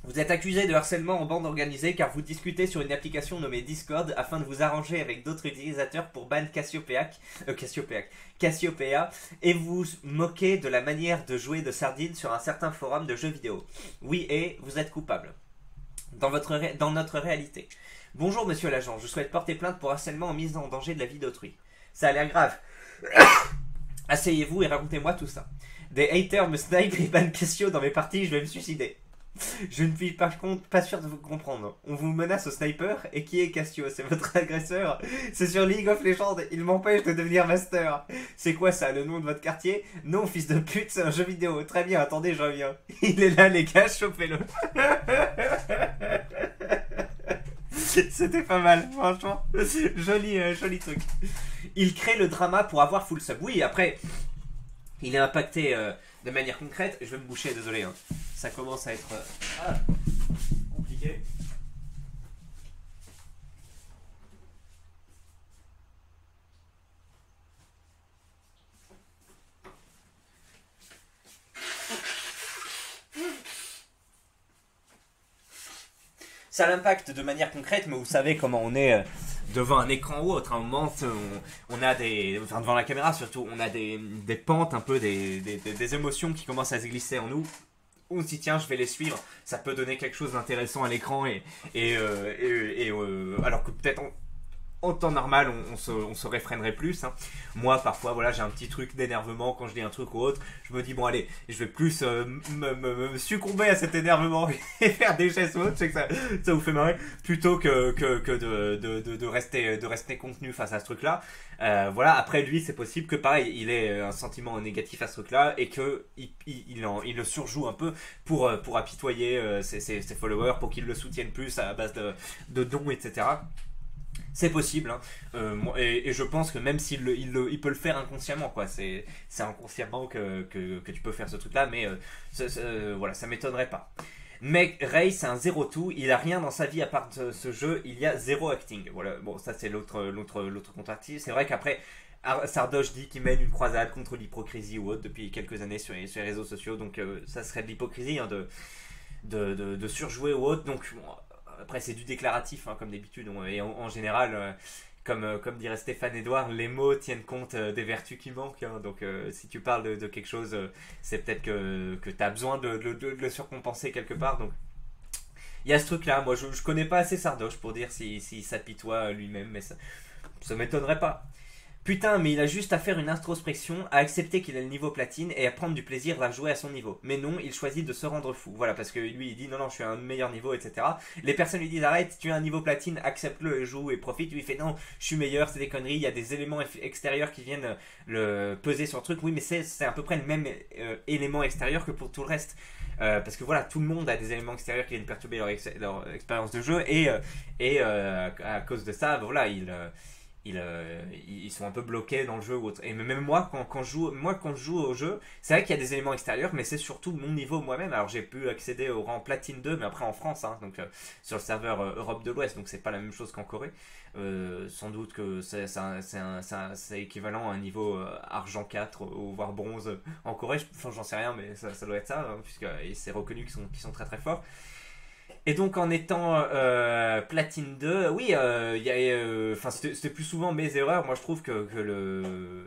Vous êtes accusé de harcèlement en bande organisée car vous discutez sur une application nommée Discord afin de vous arranger avec d'autres utilisateurs pour ban Cassiopeia et vous moquez de la manière de jouer de Sardine sur un certain forum de jeux vidéo. Oui, et vous êtes coupable. Dans notre réalité. Bonjour monsieur l'agent, je souhaite porter plainte pour harcèlement en mise en danger de la vie d'autrui. Ça a l'air grave. Asseyez-vous et racontez-moi tout ça. Des haters me snipe et ban Cassio dans mes parties, je vais me suicider. Je ne suis pas sûr de vous comprendre. On vous menace au sniper, et qui est Cassio? C'est votre agresseur? C'est sur League of Legends, il m'empêche de devenir master. C'est quoi ça, le nom de votre quartier? Non, fils de pute, c'est un jeu vidéo. Très bien, attendez, je reviens. Il est là les gars, chopez-le. C'était pas mal, franchement. Joli truc. Il crée le drama pour avoir full sub. Oui, après, il est impacté de manière concrète. Je vais me boucher, désolé. Hein. Ça commence à être compliqué. Ça l'impacte de manière concrète, mais vous savez comment on est devant un écran ou autre. À un moment, on a devant la caméra surtout, on a des pentes, un peu des émotions qui commencent à se glisser en nous. On se dit tiens, je vais les suivre, ça peut donner quelque chose d'intéressant à l'écran alors que peut-être en temps normal, on se réfrénerait plus. Hein. Moi, parfois, voilà, j'ai un petit truc d'énervement quand je lis un truc ou autre. Je me dis, bon, allez, je vais plus me succomber à cet énervement et faire des gestes ou autre. Je sais que ça vous fait marrer. Plutôt que de rester contenu face à ce truc-là. Voilà, après lui, c'est possible que pareil, il ait un sentiment négatif à ce truc-là et que il le surjoue un peu pour apitoyer ses followers, pour qu'ils le soutiennent plus à base de dons, etc. C'est possible, hein. Et je pense que même il peut le faire inconsciemment, quoi. C'est inconsciemment que tu peux faire ce truc-là, mais voilà, ça m'étonnerait pas. Mais Ray, c'est un zéro tout, il a rien dans sa vie à part ce jeu, il y a zéro acting. Voilà, bon, ça c'est l'autre contre-actif. C'est vrai qu'après, Sardoche dit qu'il mène une croisade contre l'hypocrisie ou autre depuis quelques années sur les réseaux sociaux, donc ça serait de l'hypocrisie, hein, de surjouer ou autre. Donc bon, après c'est du déclaratif, hein, comme d'habitude, et en général, comme dirait Stéphane Edouard, les mots tiennent compte des vertus qui manquent, hein. Donc si tu parles de quelque chose, c'est peut-être que tu as besoin de le surcompenser quelque part. Donc il y a ce truc là. Moi je connais pas assez Sardoche pour dire s'il s'apitoie lui-même, mais ça m'étonnerait pas. Putain, mais il a juste à faire une introspection, à accepter qu'il a le niveau platine et à prendre du plaisir à jouer à son niveau. Mais non, il choisit de se rendre fou. Voilà, parce que lui, il dit non, je suis à un meilleur niveau, etc. Les personnes lui disent arrête, tu as un niveau platine, accepte-le et joue et profite. Lui, il fait non, je suis meilleur, c'est des conneries, il y a des éléments extérieurs qui viennent le peser sur le truc. Oui, mais c'est à peu près le même élément extérieur que pour tout le reste. Parce que voilà, tout le monde a des éléments extérieurs qui viennent perturber leur expérience de jeu et à cause de ça, voilà, ils sont un peu bloqués dans le jeu ou autre. Et même moi, quand je joue au jeu, c'est vrai qu'il y a des éléments extérieurs, mais c'est surtout mon niveau moi-même. Alors j'ai pu accéder au rang Platine 2, mais après en France, hein, donc sur le serveur Europe de l'Ouest, donc c'est pas la même chose qu'en Corée. Sans doute que c'est équivalent à un niveau argent 4 ou voire bronze en Corée. Enfin, j'en sais rien, mais ça doit être ça, hein, puisque c'est reconnu qu'ils sont très très forts. Et donc en étant Platine 2, oui, c'était plus souvent mes erreurs. Moi je trouve que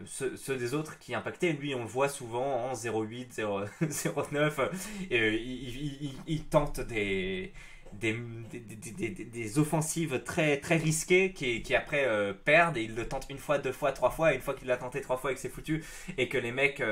ceux des autres qui impactaient, lui on le voit souvent en 0,8, 0,9. Il tente des offensives très, très risquées qui après perdent et il le tente une fois, deux fois, trois fois et une fois qu'il l'a tenté trois fois et que c'est foutu et que les mecs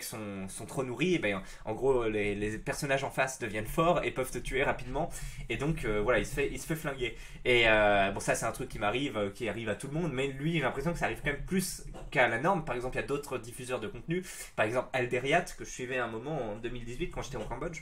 sont trop nourris, et ben, en gros les personnages en face deviennent forts et peuvent te tuer rapidement et donc voilà, il se fait flinguer et bon, ça c'est un truc qui arrive à tout le monde, mais lui j'ai l'impression que ça arrive quand même plus qu'à la norme. Par exemple, il y a d'autres diffuseurs de contenu, par exemple Alderiat que je suivais à un moment en 2018 quand j'étais au Cambodge.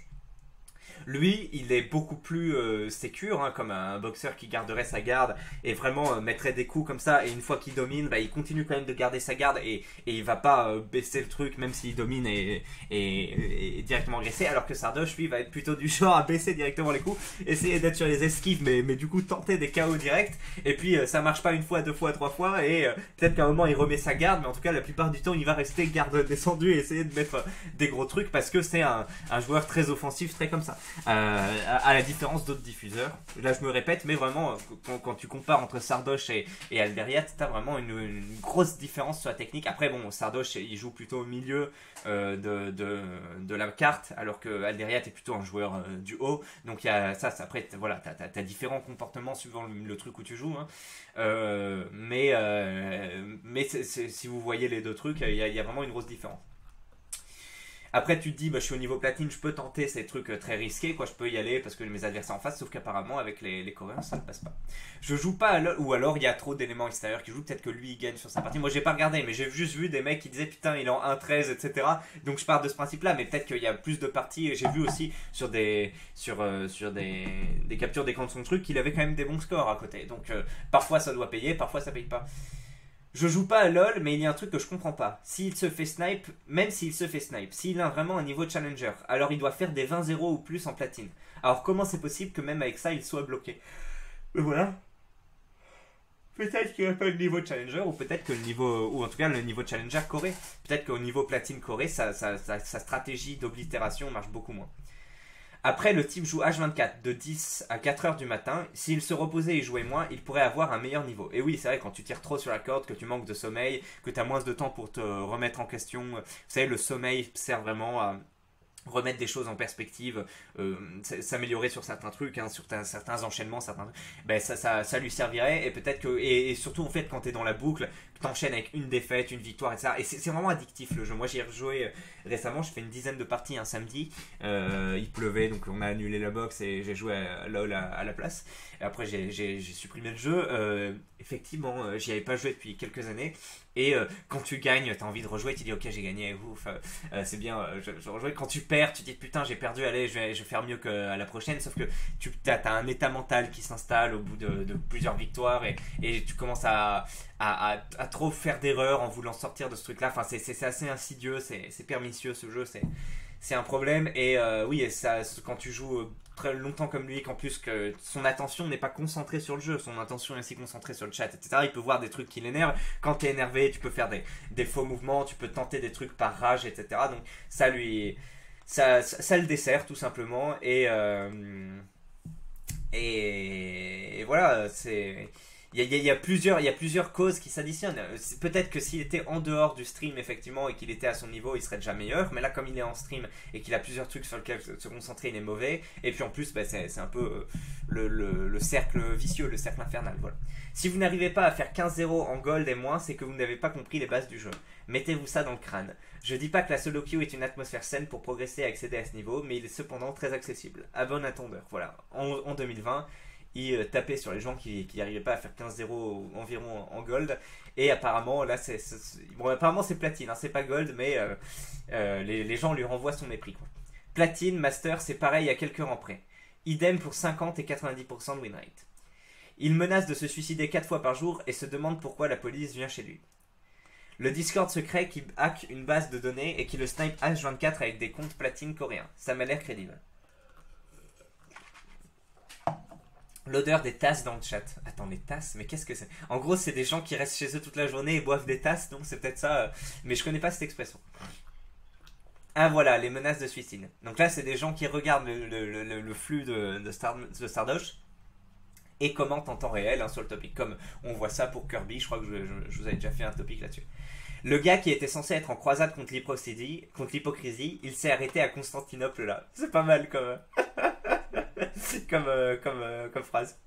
Lui, il est beaucoup plus sécure, hein, comme un boxeur qui garderait sa garde et vraiment mettrait des coups comme ça. Et une fois qu'il domine, bah, il continue quand même de garder sa garde et il va pas baisser le truc même s'il domine et directement agresser. Alors que Sardoche, lui, va être plutôt du genre à baisser directement les coups, essayer d'être sur les esquives, mais du coup tenter des KO directs. Et puis ça marche pas une fois, deux fois, trois fois. Et peut-être qu'à un moment il remet sa garde, mais en tout cas la plupart du temps il va rester garde descendue et essayer de mettre des gros trucs parce que c'est un joueur très offensif, très comme ça. À la différence d'autres diffuseurs. Là je me répète, mais vraiment quand tu compares entre Sardoche et Alderiat, t'as vraiment une grosse différence sur la technique. Après bon, Sardoche il joue plutôt au milieu de la carte, alors que Alderiat est plutôt un joueur du haut. Donc il y a ça après voilà, t'as différents comportements suivant le truc où tu joues, hein. Mais si vous voyez les deux trucs, il y a vraiment une grosse différence. Après tu te dis, bah, je suis au niveau platine, je peux tenter ces trucs très risqués, quoi, je peux y aller parce que mes adversaires en face, sauf qu'apparemment avec les Coréens ça ne passe pas. Je joue pas à LoL, ou alors il y a trop d'éléments extérieurs qui jouent, peut-être que lui il gagne sur sa partie. Moi j'ai pas regardé, mais j'ai juste vu des mecs qui disaient putain il est en 1-13, etc. Donc je pars de ce principe là, mais peut-être qu'il y a plus de parties, et j'ai vu aussi sur des captures d'écran de son truc qu'il avait quand même des bons scores à côté. Donc parfois ça doit payer, parfois ça paye pas. Je joue pas à LoL, mais il y a un truc que je comprends pas. S'il se fait snipe, même s'il se fait snipe, s'il a vraiment un niveau challenger, alors il doit faire des 20-0 ou plus en platine. Alors comment c'est possible que même avec ça il soit bloqué? Voilà. Peut-être qu'il n'a pas le niveau challenger, ou peut-être que le niveau, ou en tout cas le niveau challenger Corée. Peut-être qu'au niveau platine Corée, sa stratégie d'oblitération marche beaucoup moins. Après, le type joue H24 de 10 à 4 heures du matin. S'il se reposait et jouait moins, il pourrait avoir un meilleur niveau. Et oui, c'est vrai, quand tu tires trop sur la corde, que tu manques de sommeil, que tu as moins de temps pour te remettre en question. Vous savez, le sommeil sert vraiment à remettre des choses en perspective, s'améliorer sur certains trucs, hein, sur certains enchaînements, ben ça lui servirait. Et peut-être que, et surtout en fait quand t'es dans la boucle, t'enchaînes avec une défaite, une victoire, etc. Et c'est vraiment addictif le jeu. Moi j'y ai rejoué récemment, je fais une dizaine de parties un samedi. Il pleuvait donc on a annulé la box et j'ai joué à LoL à la place. Et après j'ai supprimé le jeu. Effectivement, j'y avais pas joué depuis quelques années. Et quand tu gagnes, t'as envie de rejouer, tu dis ok j'ai gagné, ouf, c'est bien, je rejoue. Quand tu perds, tu dis putain j'ai perdu, allez je vais faire mieux qu'à la prochaine. Sauf que tu as un état mental qui s'installe au bout de plusieurs victoires et tu commences à trop faire d'erreurs en voulant sortir de ce truc là. Enfin c'est assez insidieux, c'est pernicieux ce jeu, c'est un problème. Et oui, et ça, quand tu joues très longtemps comme lui, qu'en plus que son attention n'est pas concentrée sur le jeu, son attention est aussi concentrée sur le chat, etc. Il peut voir des trucs qui l'énervent. Quand t'es énervé, tu peux faire des faux mouvements, tu peux tenter des trucs par rage, etc. Donc ça le dessert tout simplement. Et voilà, c'est. Il y a plusieurs causes qui s'additionnent. Peut-être que s'il était en dehors du stream, effectivement, et qu'il était à son niveau, il serait déjà meilleur. Mais là, comme il est en stream et qu'il a plusieurs trucs sur lesquels se concentrer, il est mauvais. Et puis en plus, bah, c'est un peu le cercle vicieux, le cercle infernal. Voilà. Si vous n'arrivez pas à faire 15-0 en gold et moins, c'est que vous n'avez pas compris les bases du jeu. Mettez-vous ça dans le crâne. Je dis pas que la solo queue est une atmosphère saine pour progresser et accéder à ce niveau, mais il est cependant très accessible. À bon attendeur. Voilà. En 2020. Il tapait sur les gens qui n'arrivaient pas à faire 15-0 environ en gold. Et apparemment, là, apparemment c'est platine, hein, c'est pas gold, mais les gens lui renvoient son mépris, quoi. Platine, master, c'est pareil à quelques rangs près. Idem pour 50 et 90% de win rate. Il menace de se suicider 4 fois par jour et se demande pourquoi la police vient chez lui. Le Discord secret qui hack une base de données et qui le snipe H24 avec des comptes platine coréens. Ça m'a l'air crédible. L'odeur des tasses dans le chat. Attends, les tasses, mais qu'est-ce que c'est? En gros, c'est des gens qui restent chez eux toute la journée et boivent des tasses, donc c'est peut-être ça. Mais je connais pas cette expression. Ah voilà, les menaces de suicide. Donc là, c'est des gens qui regardent le flux de Stardosh et commentent en temps réel, hein, sur le topic. Comme on voit ça pour Kirby, je crois que je vous avais déjà fait un topic là-dessus. Le gars qui était censé être en croisade contre l'hypocrisie, il s'est arrêté à Constantinople là. C'est pas mal comme phrase.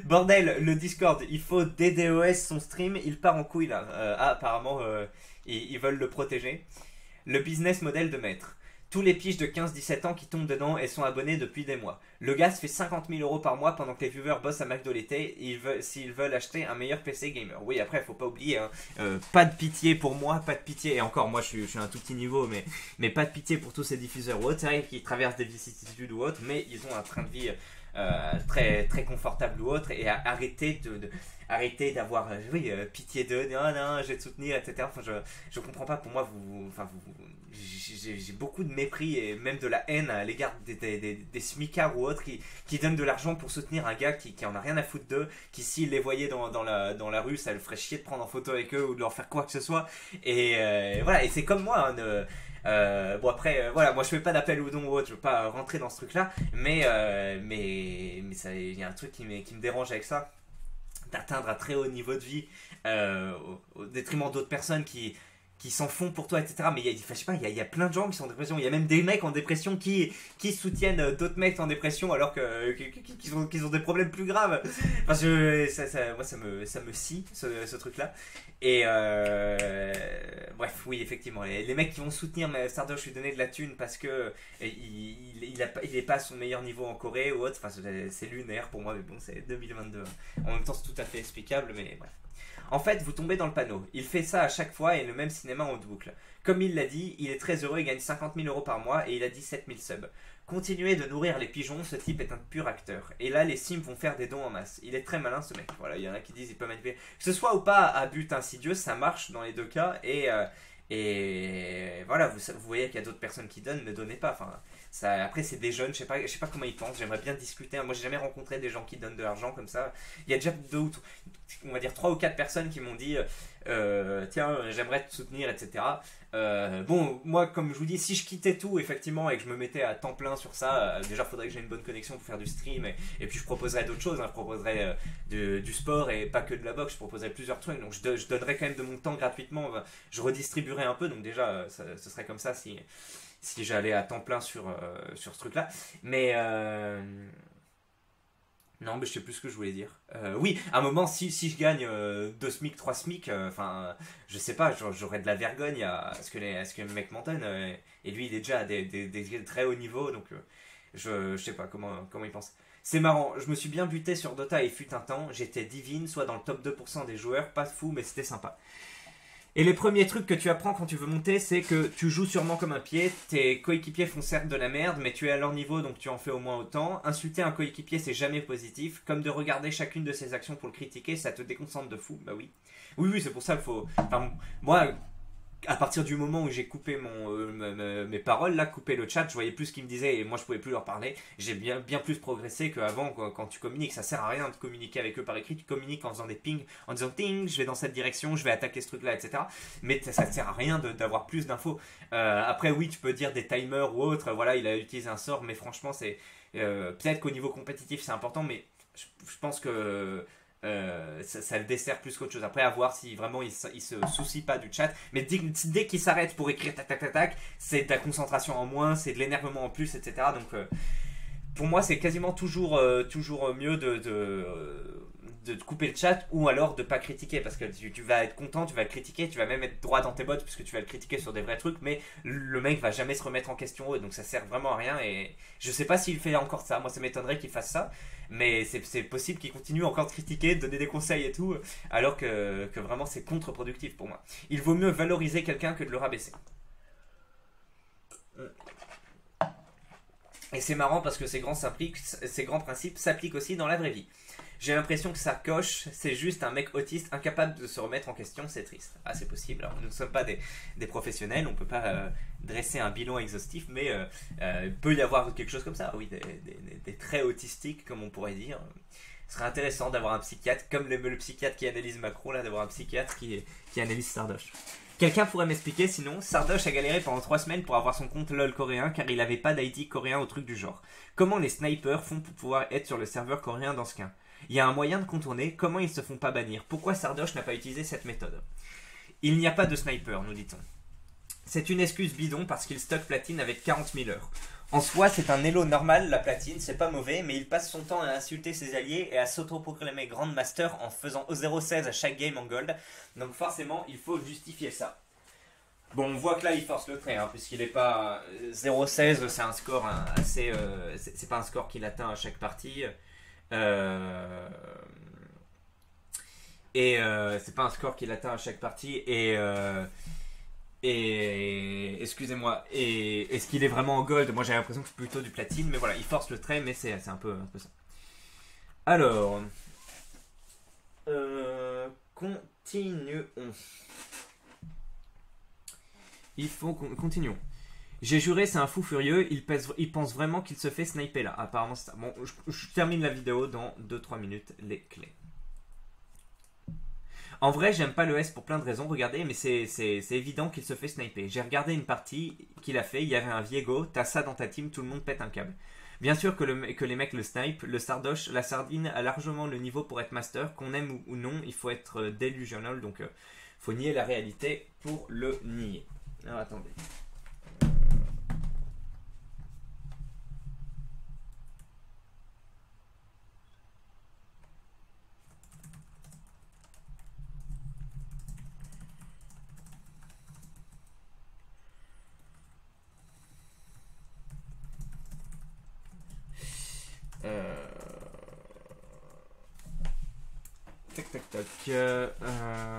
Bordel, le Discord, il faut DDoS son stream, il part en couille là. Apparemment, ils veulent le protéger. Le business model de maître. Tous les piges de 15-17 ans qui tombent dedans et sont abonnés depuis des mois. Le gars se fait 50 000 € par mois pendant que les viewers bossent à McDo l'été s'ils veulent acheter un meilleur PC gamer. Oui, après, faut pas oublier, hein, pas de pitié pour moi, pas de pitié. Et encore, moi, je suis à un tout petit niveau, mais pas de pitié pour tous ces diffuseurs ou autres. C'est vrai qu'ils traversent des vicissitudes ou autres, mais ils ont un train de vie très, très confortable ou autre. Et arrêter d'avoir pitié d'eux, non, je vais te soutenir, etc. Enfin, je comprends pas. Pour moi, j'ai beaucoup de mépris et même de la haine à l'égard des smicards ou autres qui donnent de l'argent pour soutenir un gars qui en a rien à foutre d'eux, qui s'il les voyait dans la rue, ça le ferait chier de prendre en photo avec eux ou de leur faire quoi que ce soit. Et voilà, et c'est comme moi, hein, bon après, voilà, moi je fais pas d'appel ou don ou autre, je veux pas rentrer dans ce truc là, mais il y a un truc qui me dérange avec ça, d'atteindre un très haut niveau de vie au détriment d'autres personnes qui s'en font pour toi, etc. Mais je sais pas, il y a plein de gens qui sont en dépression. Il y a même des mecs en dépression qui soutiennent d'autres mecs en dépression alors qu'ils ont des problèmes plus graves. Enfin, moi, ça me scie, ce truc-là. Et bref, oui, effectivement. Les mecs qui vont soutenir Stardosh lui donner de la thune parce que il est pas à son meilleur niveau en Corée ou autre. Enfin, c'est lunaire pour moi, mais bon, c'est 2022. En même temps, c'est tout à fait explicable, mais bref. En fait, vous tombez dans le panneau. Il fait ça à chaque fois et le même cinéma en boucle. Comme il l'a dit, il est très heureux et gagne 50 000 € par mois et il a 17 000 subs. Continuez de nourrir les pigeons, ce type est un pur acteur. Et là, les sims vont faire des dons en masse. Il est très malin ce mec. Voilà, il y en a qui disent il peut manipuler. Que ce soit ou pas à but insidieux, ça marche dans les deux cas. Et voilà, vous voyez qu'il y a d'autres personnes qui donnent, ne donnez pas. Enfin, après, c'est des jeunes, je sais pas comment ils pensent. J'aimerais bien discuter. Moi, j'ai jamais rencontré des gens qui donnent de l'argent comme ça. Il y a déjà on va dire 3 ou 4 personnes qui m'ont dit tiens, j'aimerais te soutenir, etc. Bon, moi, comme je vous dis, si je quittais tout, effectivement, et que je me mettais à temps plein sur ça, déjà, il faudrait que j'ai une bonne connexion pour faire du stream. Et puis, je proposerais d'autres choses. Hein. Je proposerais du sport et pas que de la boxe. Je proposerais plusieurs trucs. Donc, je donnerais quand même de mon temps gratuitement. Je redistribuerais un peu. Donc, déjà, ce serait comme ça si j'allais à temps plein sur ce truc-là. Mais non, mais je sais plus ce que je voulais dire. Oui, à un moment, si je gagne 2 SMIC, 3 SMIC, enfin, je sais pas, j'aurais de la vergogne à ce que le mec m'en donne. Et lui, il est déjà à des très hauts niveaux, donc je sais pas comment il pense. C'est marrant, je me suis bien buté sur Dota et fut un temps, j'étais divine, soit dans le top 2% des joueurs, pas fou, mais c'était sympa. Et les premiers trucs que tu apprends quand tu veux monter, c'est que tu joues sûrement comme un pied, tes coéquipiers font certes de la merde, mais tu es à leur niveau donc tu en fais au moins autant. Insulter un coéquipier c'est jamais positif, comme de regarder chacune de ses actions pour le critiquer, ça te déconcentre de fou, bah oui. Oui, c'est pour ça qu'il faut... Enfin, moi, à partir du moment où j'ai coupé mes paroles, là, coupé le chat, je voyais plus ce qu'ils me disaient et moi je pouvais plus leur parler. J'ai bien plus progressé qu'avant quand tu communiques. Ça sert à rien de communiquer avec eux par écrit. Tu communiques en faisant des pings, en disant ting, je vais dans cette direction, je vais attaquer ce truc-là, etc. Mais ça ne sert à rien d'avoir plus d'infos. Après, oui, tu peux dire des timers ou autre. Voilà, il a utilisé un sort, mais franchement, c'est peut-être qu'au niveau compétitif c'est important, mais je pense que ça le dessert plus qu'autre chose. Après, à voir si vraiment il se soucie pas du chat. Mais dès qu'il s'arrête pour écrire tac tac tac tac, c'est de la concentration en moins, c'est de l'énervement en plus, etc. Donc, pour moi, c'est quasiment toujours mieux de couper le chat ou alors de pas critiquer parce que tu vas être content, tu vas le critiquer, tu vas même être droit dans tes bottes puisque tu vas le critiquer sur des vrais trucs, mais le mec va jamais se remettre en question donc ça sert vraiment à rien. Et je sais pas s'il fait encore ça, moi ça m'étonnerait qu'il fasse ça, mais c'est possible qu'il continue encore de critiquer, de donner des conseils et tout, alors que vraiment c'est contre-productif pour moi. Il vaut mieux valoriser quelqu'un que de le rabaisser. Et c'est marrant parce que ces grands principes s'appliquent aussi dans la vraie vie. J'ai l'impression que Sarkoch, c'est juste un mec autiste incapable de se remettre en question, c'est triste. Ah, c'est possible. Alors, nous ne sommes pas des professionnels, on ne peut pas dresser un bilan exhaustif, mais il peut y avoir quelque chose comme ça, oui, des traits autistiques, comme on pourrait dire. Ce serait intéressant d'avoir un psychiatre, comme le psychiatre qui analyse Macron, là, d'avoir un psychiatre qui analyse Sardoche. Quelqu'un pourrait m'expliquer, sinon, Sardoche a galéré pendant 3 semaines pour avoir son compte LOL coréen car il n'avait pas d'ID coréen ou truc du genre. Comment les snipers font pour pouvoir être sur le serveur coréen dans ce cas? Il y a un moyen de contourner, comment ils se font pas bannir? Pourquoi Sardoche n'a pas utilisé cette méthode? Il n'y a pas de sniper, nous dit-on. C'est une excuse bidon parce qu'il stocke platine avec 40 000 heures. En soi, c'est un elo normal, la platine, c'est pas mauvais, mais il passe son temps à insulter ses alliés et à s'auto-proclamer Grandmaster en faisant 0,16 à chaque game en gold. Donc forcément, il faut justifier ça. Bon, on voit que là, il force le trait, hein, puisqu'il n'est pas 0,16, c'est un score assez... c'est pas un score qu'il atteint à chaque partie. C'est pas un score qu'il atteint à chaque partie et excusez-moi, et est-ce qu'il est vraiment en gold? Moi j'ai l'impression que c'est plutôt du platine, mais voilà, il force le trait, mais c'est un peu ça. Alors, continuons. Continuons. J'ai juré, c'est un fou furieux, il pense vraiment qu'il se fait sniper là. Apparemment c'est ça. Bon, je termine la vidéo dans 2-3 minutes, les clés. En vrai, j'aime pas le S pour plein de raisons, regardez, mais c'est évident qu'il se fait sniper. J'ai regardé une partie qu'il a fait, il y avait un Viego, t'as ça dans ta team, tout le monde pète un câble. Bien sûr que les mecs le snipe, le Sardoche, la sardine a largement le niveau pour être master, qu'on aime ou non, il faut être delusional, donc faut nier la réalité pour le nier. Alors attendez.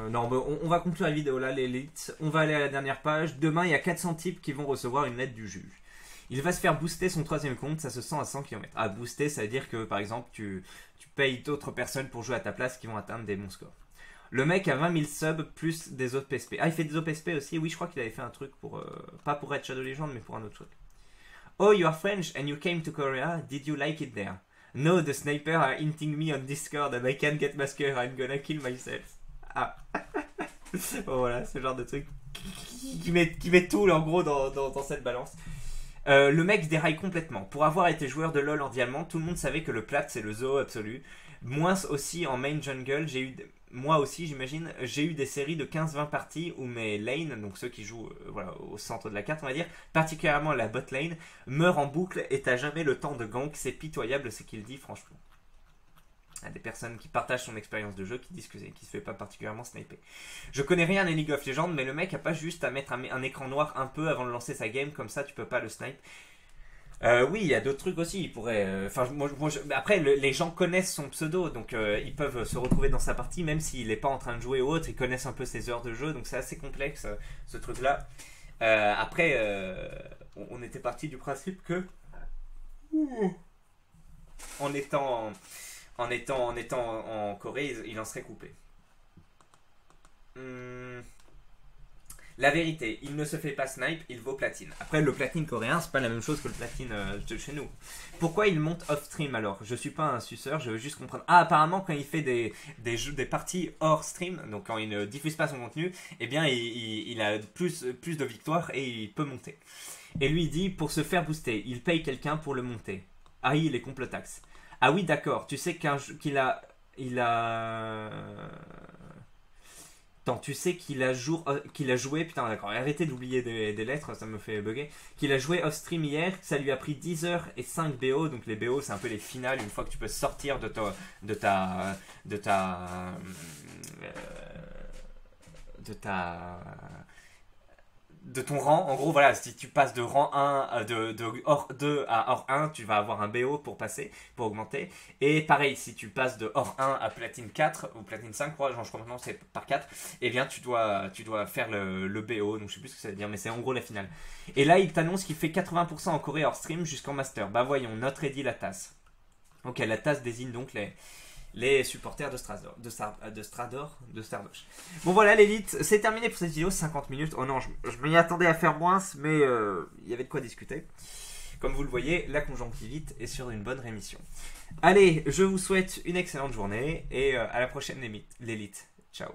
Non, mais on va conclure la vidéo là, l'élite. On va aller à la dernière page. Demain, il y a 400 types qui vont recevoir une lettre du juge. Il va se faire booster son 3ème compte, ça se sent à 100 km. Ah, booster, ça veut dire que par exemple, tu payes d'autres personnes pour jouer à ta place qui vont atteindre des bons scores. Le mec a 20 000 subs plus des autres PSP. Ah, il fait des autres PSP aussi? Oui, je crois qu'il avait fait un truc pour. Pas pour Red Shadow Legends, mais pour un autre truc. Oh, you are French and you came to Korea. Did you like it there? No, the sniper are hinting me on Discord and I can't get masker. I'm gonna kill myself. Ah. Bon, voilà, ce genre de truc qui met tout en gros dans cette balance. Le mec déraille complètement. Pour avoir été joueur de LoL en diamant, tout le monde savait que le plat c'est le zoo absolu. Moins aussi en main jungle, j'ai eu moi aussi j'imagine, j'ai eu des séries de 15-20 parties où mes lanes, donc ceux qui jouent voilà, au centre de la carte on va dire, particulièrement la bot lane, meurent en boucle et t'as jamais le temps de gank, c'est pitoyable ce qu'il dit franchement. Il y a des personnes qui partagent son expérience de jeu qui disent qu'il se fait pas particulièrement sniper. Je connais rien à League of Legends, mais le mec a pas juste à mettre un écran noir un peu avant de lancer sa game, comme ça tu peux pas le snipe. Oui, il y a d'autres trucs aussi. Il pourrait. Enfin, après, les gens connaissent son pseudo, donc ils peuvent se retrouver dans sa partie, même s'il n'est pas en train de jouer ou autre. Ils connaissent un peu ses heures de jeu, donc c'est assez complexe ce truc-là. Après, on était parti du principe que en étant en Corée, il en serait coupé. La vérité, il ne se fait pas snipe, il vaut platine. Après, le platine coréen, c'est pas la même chose que le platine de chez nous. Pourquoi il monte off-stream alors? Je suis pas un suceur, je veux juste comprendre. Ah, apparemment, quand il fait des parties hors stream, donc quand il ne diffuse pas son contenu, eh bien, il a plus de victoires et il peut monter. Et lui, il dit, pour se faire booster, il paye quelqu'un pour le monter. Ah, il est complotax. Ah oui, d'accord, tu sais qu'il a... Attends, tu sais qu'il a joué, putain d'accord, arrêtez d'oublier des lettres, ça me fait bugger, qu'il a joué off-stream hier, ça lui a pris 10 heures et 5 BO, donc les BO c'est un peu les finales, une fois que tu peux sortir de ton rang, en gros voilà, si tu passes de rang 1 de hors 2 à hors 1, tu vas avoir un BO pour passer, pour augmenter, et pareil, si tu passes de hors 1 à platine 4 ou platine 5, je crois maintenant c'est par 4, et bien tu dois faire le BO, donc je sais plus ce que ça veut dire, mais c'est en gros la finale. Et là il t'annonce qu'il fait 80% en Corée hors stream jusqu'en master. Bah voyons, not ready la tasse. Ok, la tasse désigne donc les supporters de Stardosh. Bon voilà l'élite, c'est terminé pour cette vidéo, 50 minutes. Oh non, je m'y attendais à faire moins, mais il y avait de quoi discuter. Comme vous le voyez, la conjonctivite est sur une bonne rémission. Allez, je vous souhaite une excellente journée et à la prochaine l'élite. Ciao.